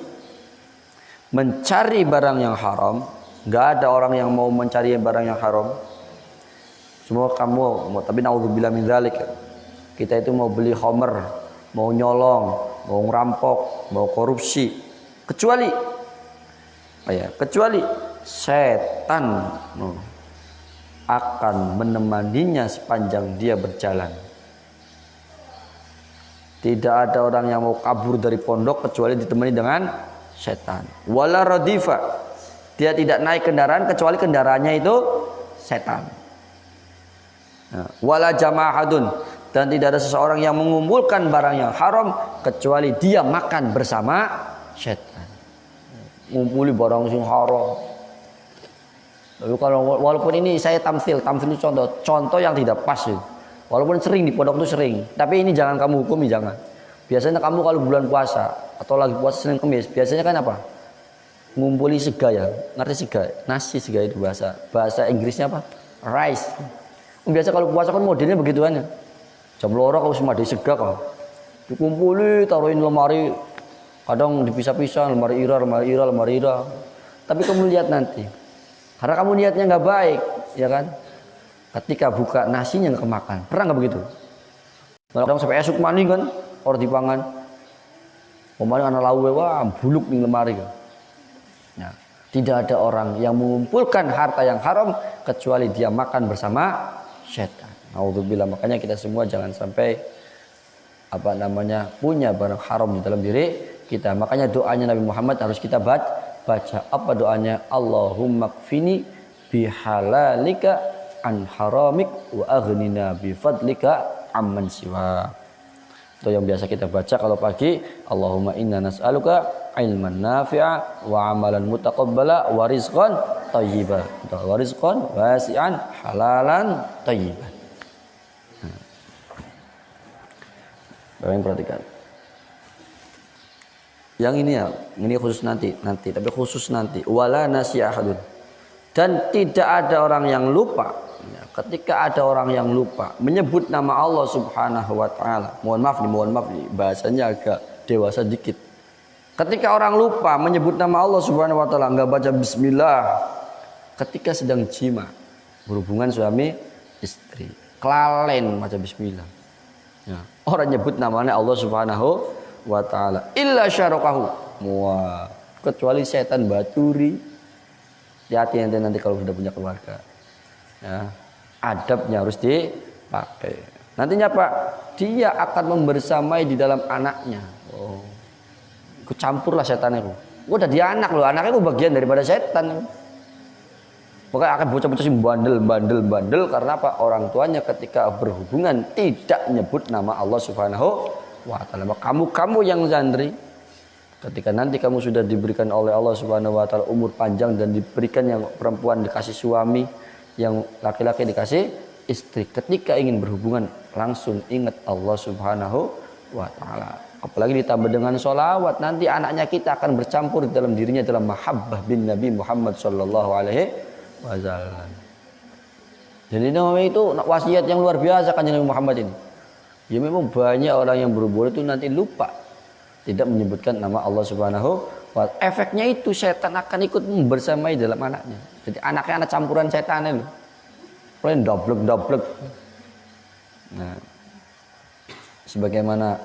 mencari barang yang haram. Enggak ada orang yang mau mencari barang yang haram. Semua kamu mau, tapi naudzubillah min dzalik. Kita itu mau beli khamr, mau nyolong, mau ngerampok, mau korupsi, kecuali setan akan menemaninya sepanjang dia berjalan. Tidak ada orang yang mau kabur dari pondok kecuali ditemani dengan setan. Wala radifa, dia tidak naik kendaraan kecuali kendaraannya itu setan. Wala jama'ahadun, dan tidak ada seseorang yang mengumpulkan barang yang haram kecuali dia makan bersama setan. Ngumpuli barang yang haram. Lalu kalau walaupun ini saya tamsil itu contoh yang tidak pas itu. Walaupun sering di pondok itu sering, tapi ini jangan kamu hukumi, jangan. Biasanya kamu kalau bulan puasa atau lagi puasa Senin Kamis, biasanya kan apa? Ngumpuli sega ya, ngerti sega? Nasi sega itu bahasa Inggrisnya apa? Rice. Biasa kalau puasa kan modelnya begituan ya. Jam loro kalau semua sega kok. Dikumpuli, taruhin lemari, kadang dipisah-pisah, lemari ira. Tapi kamu lihat nanti, karena kamu niatnya nggak baik, ya kan? Ketika buka nasinya nggak kemakan, pernah nggak begitu? Kadang sampai esuk mani kan, orang dipangan, kemarin anak lawe wah buluk di lemari kan. Nah, tidak ada orang yang mengumpulkan harta yang haram kecuali dia makan bersama setan. Naudzubillah, makanya kita semua jangan sampai punya barang haram di dalam diri kita. Makanya doanya Nabi Muhammad harus kita baca. Apa doanya? Allahumma kfini bihalalika an haramik wa aghnina bi fadlika amman siwa. Itu yang biasa kita baca kalau pagi. Allahumma inna nas'aluka ilman nafi'a wa amalan mutaqabbala wa rizqan thayyiban. Wa rizqan wasi'an halalan thayyiban. Kalian perhatikan. Yang ini ya, ini khusus nanti, tapi khusus nanti. Wala nasi'ahadun. Dan tidak ada orang yang lupa. Ketika ada orang yang lupa menyebut nama Allah Subhanahu wa taala. Mohon maaf nih, bahasanya agak dewasa dikit. Ketika orang lupa menyebut nama Allah Subhanahu wa taala, enggak baca bismillah ketika sedang jima, berhubungan suami istri. Kelalen baca bismillah. Ya, orang nyebut namanya Allah Subhanahu wa taala. Illa syarakahu. Wah, kecuali setan baturi. Hati-hati nanti kalau sudah punya keluarga. Ya, adabnya harus dipakai. Nantinya Pak, dia akan membersamai di dalam anaknya. Oh, ikut campurlah setan itu. Udah dia anak loh, anaknya itu bagian daripada setan. Maka akan bocah-bocah sih bandel karena apa? Orang tuanya ketika berhubungan tidak nyebut nama Allah Subhanahu wa taala. Kamu yang santri, ketika nanti kamu sudah diberikan oleh Allah Subhanahu wa taala umur panjang dan diberikan yang perempuan dikasih suami, yang laki-laki dikasih istri, ketika ingin berhubungan langsung ingat Allah Subhanahu wa taala. Apalagi ditambah dengan sholawat, nanti anaknya kita akan bercampur dalam dirinya dalam mahabbah bin Nabi Muhammad sallallahu alaihi wasallam. Jadi itu wasiat yang luar biasa kan Nabi Muhammad ini. Ya memang banyak orang yang berbuat itu nanti lupa tidak menyebutkan nama Allah Subhanahu wa taala. Efeknya itu setan akan ikut bersamai dalam anaknya. Jadi anaknya anak campuran setan itu. Paling double. Nah, sebagaimana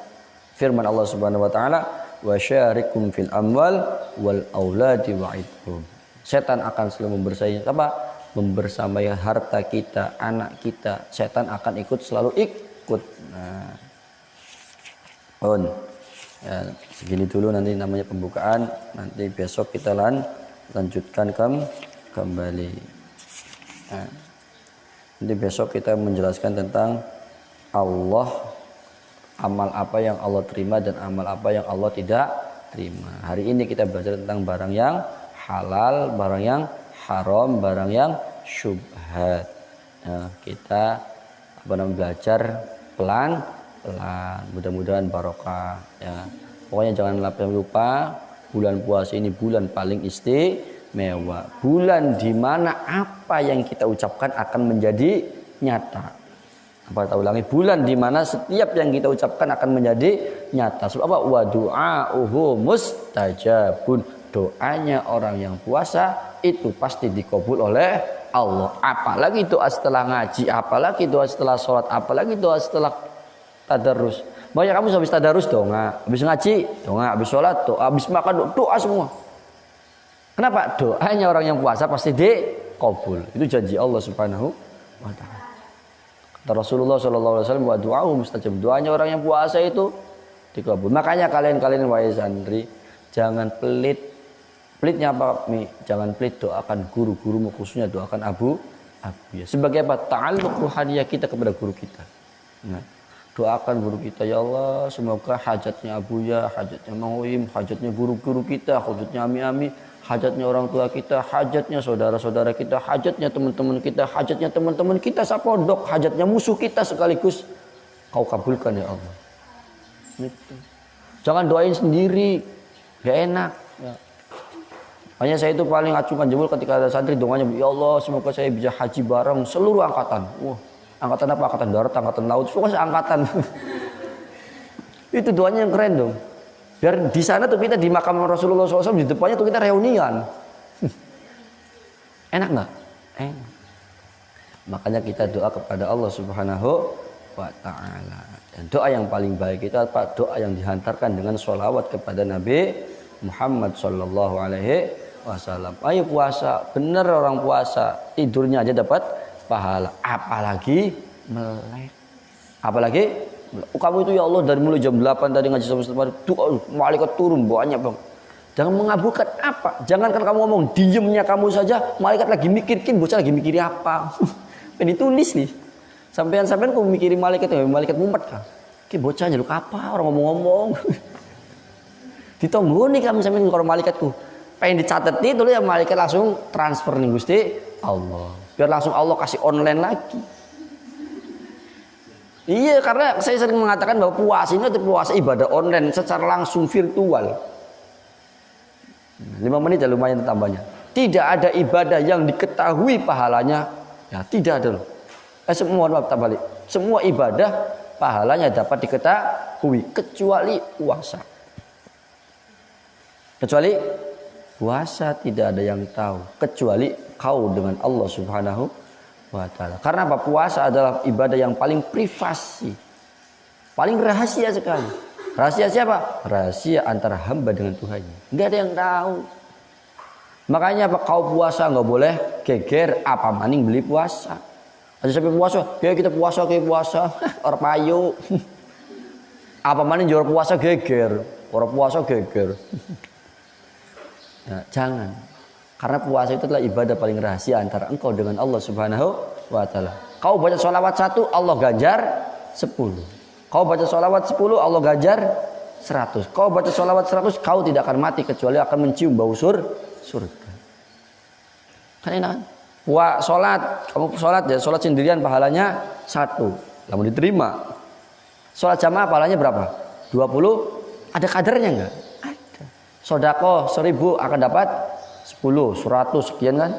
firman Allah Subhanahu wa taala, "Wa syarikum fil amwal wal auladi wa'idhum." Setan akan selalu membersamai harta kita, anak kita. Setan akan ikut selalu ikut. Nah, ya, segini dulu nanti namanya pembukaan. Nanti besok kita lanjutkan kembali. Nah, nanti besok kita menjelaskan tentang Allah, amal apa yang Allah terima dan amal apa yang Allah tidak terima. Hari ini kita belajar tentang barang yang halal, barang yang haram, barang yang syubhat. Nah, kita belajar pelan-pelan. Mudah-mudahan barokah. Ya. Pokoknya jangan lupa bulan puasa ini bulan paling istimewa. Bulan di mana apa yang kita ucapkan akan menjadi nyata. Apa kita ulangi? Bulan di mana setiap yang kita ucapkan akan menjadi nyata. Sebab apa? Wa du'auhu mustajabun. Doanya orang yang puasa itu pasti dikabul oleh Allah. Apalagi doa setelah ngaji, apalagi doa setelah sholat, apalagi doa setelah tadarus. Banyak kamu habis tadarus doa, habis ngaji doa, habis sholat doa, habis makan doa semua. Kenapa? Doanya orang yang puasa pasti dikabul. Itu janji Allah Subhanahu wa taala. Kata Rasulullah sallallahu alaihi wasallam, wa du'a'u mustajab. Doanya orang yang puasa itu dikabul. Makanya kalian wahai santri, jangan pelit. Pelitnya apa? Jangan pelit, doakan guru-gurumu, khususnya doakan Abu ya. Sebagai apa? Ta'alluq ruhaniyah kita kepada guru kita. Nah, doakan guru kita, ya Allah, semoga hajatnya Abu ya, hajatnya Mang Uim, hajatnya guru-guru kita, hajatnya Ami-Ami, hajatnya orang tua kita, hajatnya saudara-saudara kita, hajatnya teman-teman kita, hajatnya teman-teman kita sapondok, hajatnya musuh kita sekaligus kau kabulkan ya Allah. Gitu. Jangan doain sendiri, gak enak. Ya. Hanya saya itu paling acungkan jempol ketika ada santri doanya, ya Allah semoga saya bisa haji bareng seluruh angkatan. Wah, angkatan apa? Angkatan darat, angkatan laut, pokoknya angkatan. Itu doanya yang keren dong. Biar di sana tuh kita di makam Rasulullah SAW, di depannya tuh kita reunian. Enak nggak? Enak. Makanya kita doa kepada Allah Subhanahu wa Ta'ala. Dan doa yang paling baik itu apa? Doa yang dihantarkan dengan sholawat kepada Nabi Muhammad Sallallahu Alaihi Wasallam. Ayo puasa, bener orang puasa tidurnya aja dapat pahala, apalagi melek, apalagi kamu itu ya Allah dari mulai jam 8 tadi ngaji sampai setelah doa malaikat turun banyak bang. Jangan mengabulkan apa, jangankan kamu ngomong, diemnya kamu saja malaikat lagi mikirin, bocah lagi mikirin apa. Ini ditulis nih, sampean kamu mikirin malaikat mumet kah? Ki bocahnya lu apa orang ngomong-ngomong. Ditunggu nih kamu sampean kalau malaikatku pengen dicatat itu ya malaikat langsung transfer nih Gusti Allah. Biar langsung Allah kasih online lagi. Iya, karena saya sering mengatakan bahwa puasa ini adalah puasa ibadah online secara langsung virtual. 5 menit ya lumayan tambahnya. Tidak ada ibadah yang diketahui pahalanya. Ya, tidak ada loh. Maaf tak balik. Semua ibadah pahalanya dapat diketahui kecuali puasa. Kecuali puasa tidak ada yang tahu kecuali kau dengan Allah Subhanahu wa Ta'ala. Karena apa? Puasa adalah ibadah yang paling privasi, paling rahasia sekali. Rahasia siapa? Rahasia antara hamba dengan Tuhannya. Nggak ada yang tahu. Makanya apa? Kau puasa nggak boleh geger, apa maning beli puasa. Ada sampai puasa, kayak kita puasa orang payu. Apa maning jual puasa geger, orang puasa geger. Nah, jangan, karena puasa itu adalah ibadah paling rahasia antara engkau dengan Allah Subhanahu wa Ta'ala. Kau baca sholawat 1, Allah ganjar 10. Kau baca sholawat 10, Allah ganjar 100. Kau baca sholawat 100, kau tidak akan mati kecuali akan mencium bau surga. Kan enak kan? Sholat, kamu sholat ya, sholat sendirian pahalanya 1, namun diterima. Sholat jamaah pahalanya berapa? 20. Ada kadarnya enggak? Sodako 1000 akan dapat 10, 100 sekian kan.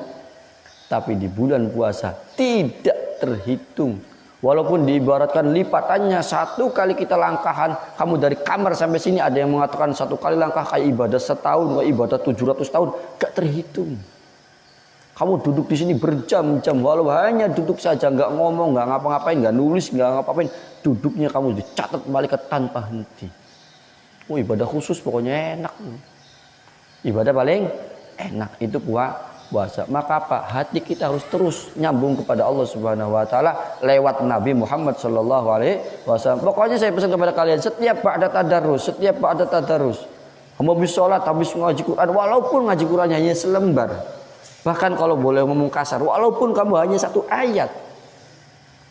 Tapi di bulan puasa tidak terhitung. Walaupun diibaratkan lipatannya 1 kali kita langkahan, kamu dari kamar sampai sini ada yang mengatakan 1 kali langkah kayak ibadah setahun, kayak ibadah 700 tahun, gak terhitung. Kamu duduk di sini berjam-jam, walau hanya duduk saja, nggak ngomong, nggak ngapa-ngapain, nggak nulis, nggak ngapa-ngapain, duduknya kamu dicatat malaikat tanpa henti. Oh, ibadah khusus pokoknya enak. Ibadah paling enak itu puasa. Maka apa? Hati kita harus terus nyambung kepada Allah Subhanahu wa Ta'ala lewat Nabi Muhammad sallallahu alaihi wasallam. Pokoknya saya pesan kepada kalian, setiap ba'da tadarus, kamu habis sholat, habis ngaji Quran, walaupun ngaji Qurannya hanya selembar, bahkan kalau boleh ngomong kasar, walaupun kamu hanya 1 ayat,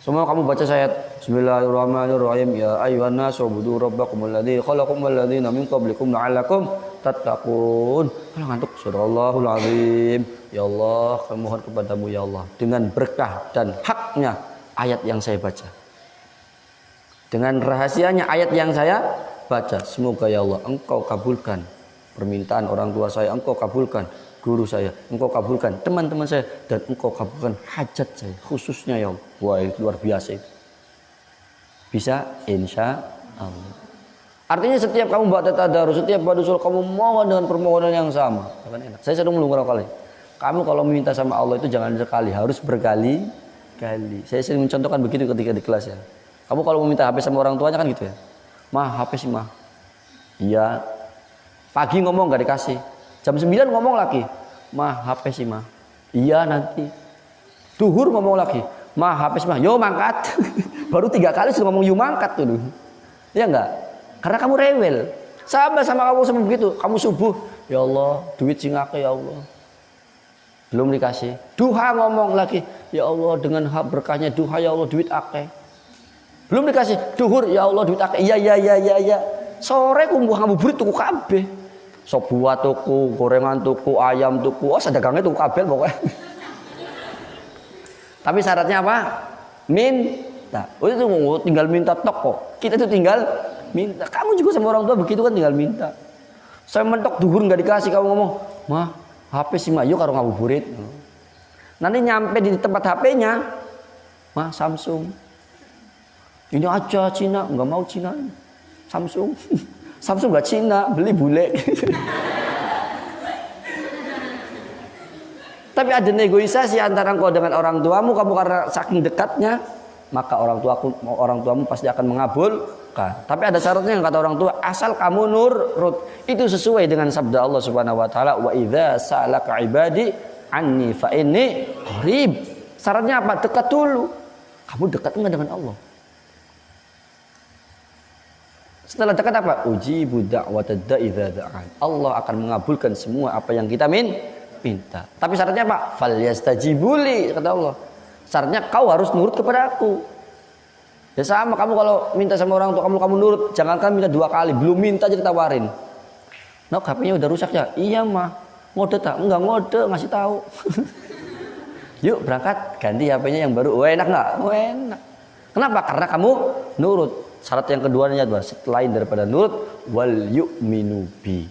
semua kamu baca ayat Bismillahirrahmanirrahim, ya ayyuhan nas ubudu rabbakumul ladzi khalaqakum wal ladzina min qablikum la'allakum tattaqun. Kalau ngantuk, Surallahul Azim. Ya Allah, kami mohon kepadamu ya Allah dengan berkah dan haknya ayat yang saya baca, dengan rahasianya ayat yang saya baca, semoga ya Allah engkau kabulkan permintaan orang tua saya engkau kabulkan, guru saya engkau kabulkan, teman-teman saya, dan engkau kabulkan hajat saya khususnya ya Allah. Wah, itu luar biasa itu. Bisa insya Allah. Artinya setiap kamu baca tadarus, setiap baca surah kamu mohon dengan permohonan yang sama. Akan enak. Saya sering melungkap kali. Kamu kalau meminta sama Allah itu jangan sekali, harus berkali-kali. Saya sering mencontohkan begitu ketika di kelas ya. Kamu kalau meminta HP sama orang tuanya kan gitu ya. Mah, HP sih mah. Iya. Pagi ngomong gak dikasih. Jam 9 ngomong lagi. Mah, HP sih mah. Iya nanti. Duhur ngomong lagi. Mah, HP sih mah. Yo mangkat. Baru 3 kali sudah ngomong yo mangkat tuh. Iya enggak? Karena kamu rewel. Sama kamu sama begitu. Kamu subuh, ya Allah, duit sing akeh ya Allah. Belum dikasih. Duha ngomong lagi, ya Allah dengan berkahnya duha ya Allah duit akeh. Belum dikasih. Duhur ya Allah duit akeh. Iya. Sore kumbuh ngabuburit tuku kabeh. Sop buah tuku, gorengan tuku, ayam tuku. Oh, sedagangnya tuku kabeh pokoknya. Tapi syaratnya apa? Minta. Oh itu tinggal minta tok kok. Kita tuh tinggal minta. Kamu juga sama orang tua begitu kan, tinggal minta. Saya mentok duhur nggak dikasih, kamu ngomong, mah HP sih mah yuk karo ngabuburit. Nanti nyampe di tempat HP-nya, mah Samsung. Ini aja Cina, nggak mau Cina. Samsung, Samsung nggak Cina, beli bule. Tapi ada negosiasi antara engkau dengan orang tuamu, kamu karena saking dekatnya, maka orang tuamu pasti akan mengabulkan. Tapi ada syaratnya yang kata orang tua, asal kamu nurut. Itu sesuai dengan sabda Allah Subhanahu wa taala, wa idza sa'alaka ibadi anni fa inni qarib. Syaratnya apa? Dekat dulu. Kamu dekat enggak dengan Allah? Setelah dekat apa? Ujibu da'watad da'i idza da'an. Allah akan mengabulkan semua apa yang kita minta. Tapi syaratnya apa? Falyastajibuli, kata Allah. Syaratnya kau harus nurut kepada aku. Ya sama, kamu kalau minta sama orang tua kamu nurut, jangankan minta 2 kali, belum minta aja ditawarin. Nah, HP-nya udah rusak ya? Iya mah. Ngode tak? Enggak ngode, ngasih tahu. Yuk berangkat, ganti HP-nya yang baru. Oh, enak nggak? Oh, enak. Kenapa? Karena kamu nurut. Syarat yang keduanya adalah selain daripada nurut, wal yu'minu bi.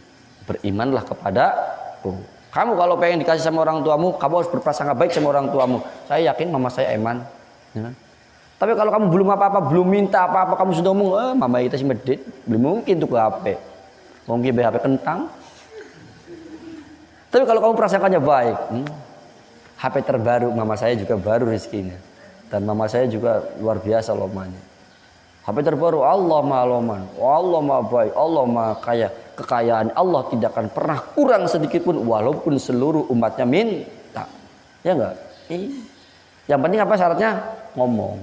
Berimanlah kepadaku. Kamu kalau pengen dikasih sama orang tuamu, kamu harus berprasangka baik sama orang tuamu. Saya yakin mama saya eman. Ya. Tapi kalau kamu belum apa-apa, belum minta apa-apa, kamu sudah ngomong, mama kita sih medit, belum mungkin tuh ke HP. Mungkin HP kentang. Tapi kalau kamu prasangkanya baik, HP terbaru, mama saya juga baru rezekinya. Dan mama saya juga luar biasa lomanya. HP terbaru, Allah maha loman, Allah maha baik, Allah maha kaya. Kekayaan Allah tidak akan pernah kurang sedikit pun walaupun seluruh umatnya minta. Ya enggak? Yang penting apa syaratnya? Ngomong.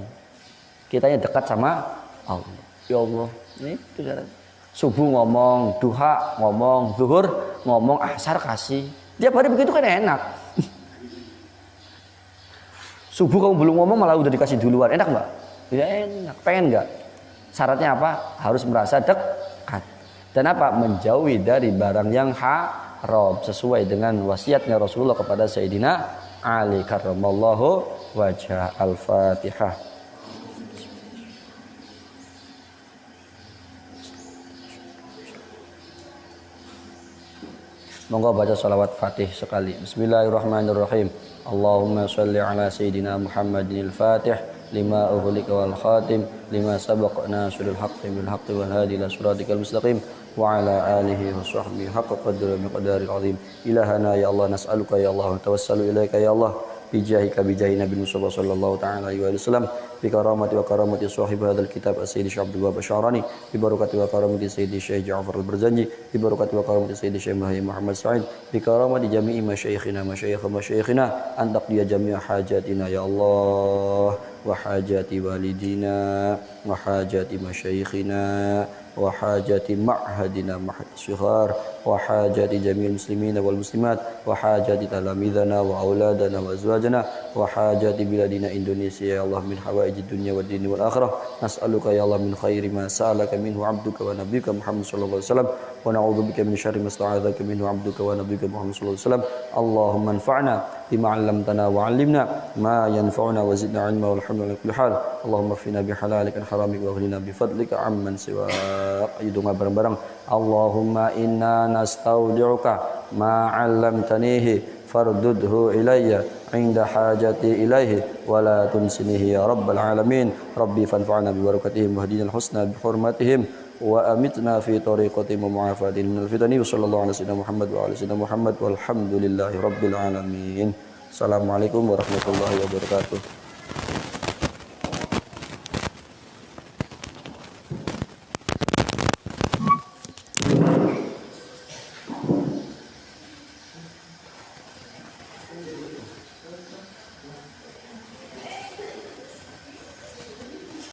Kitanya dekat sama Allah. Ya Allah, ini itu syaratnya. Subuh ngomong, duha ngomong, zuhur ngomong, asar kasih. Tiap hari begitu kan enak. Subuh kamu belum ngomong malah udah dikasih duluan. Enak enggak? Ya enak. Pengen enggak? Syaratnya apa? Harus merasa dekat. Dan apa? Menjauhi dari barang yang haram sesuai dengan wasiatnya Rasulullah kepada Sayyidina Ali karramallahu wajhah. Al-Fatihah. Monggo baca salawat Fatih sekali. Bismillahirrahmanirrahim. Allahumma shalli ala Sayyidina Muhammadin al-Fatih lima ughliqa wal khatim lima sabaqa nasrul haqqi bil haqqi wal hadi ila siratikal mustaqim wa ala alihi wa sahbihi haqqa qadri miqdaril azim. Ilahana ya Allah, nas'aluka ya Allah, tawassalu ilaika ya Allah bijahika bijahi Nabi Muhammad sallallahu ta'ala alaihi wasallam bi karamati wa karamati sahib hadzal kitab as-sayyid Syekh Abdul Wahab Asy-Syarani bi barakati wa karamati sayyidi Syekh Ja'far al-Barzanji bi barakati wa karamati sayyidi Syekh Muhammad Sa'id bi karamati jami'i masyayikhina an taqdiya jami'a hajatina ya Allah wa hajati walidina wa hajati masyayikhina wa hajati ma'hadina ma'had syighar wa hajati jami'il muslimina wal muslimat wa hajati talamidana wa auladana wa azwajana wa hajati biladina Indonesia ya Allah min hawaijid dunya wad dini wal akhirah. Nas'aluka ya Allah min khairi ma sa'alaka minhu 'abduka wa nabiyyuka Muhammad sallallahu alaihi wasallam wa na'udzubika min syarri ma sta'adzaka minhu 'abduka wa nabiyyuka Muhammad sallallahu alaihi wasallam. Allahumma anfa'na bima 'allamtana wa 'allimna ma yanfa'una wa zidna 'ilma walhamdulillah kulli hal. Allahumma fina bihalalika an haramika wa ghnina bi fadlika 'amman siwa. Ayo doa bareng-bareng. Allahumma inna nastaudi'uka ma 'allamtanihi fardudhu ilayya 'inda hajati ilaihi wa la tunsinihi ya rabbal alamin. Rabbi fanfa'na bi barakatihim wa hadina al-husna bi hurmatihim wa amitna fi tariqatihim wa mu'afatin minal fitani. Sallallahu alaihi wasallam Muhammad wa ala sayyidina Muhammad walhamdulillahi rabbil alamin. Assalamualaikum warahmatullahi wabarakatuh.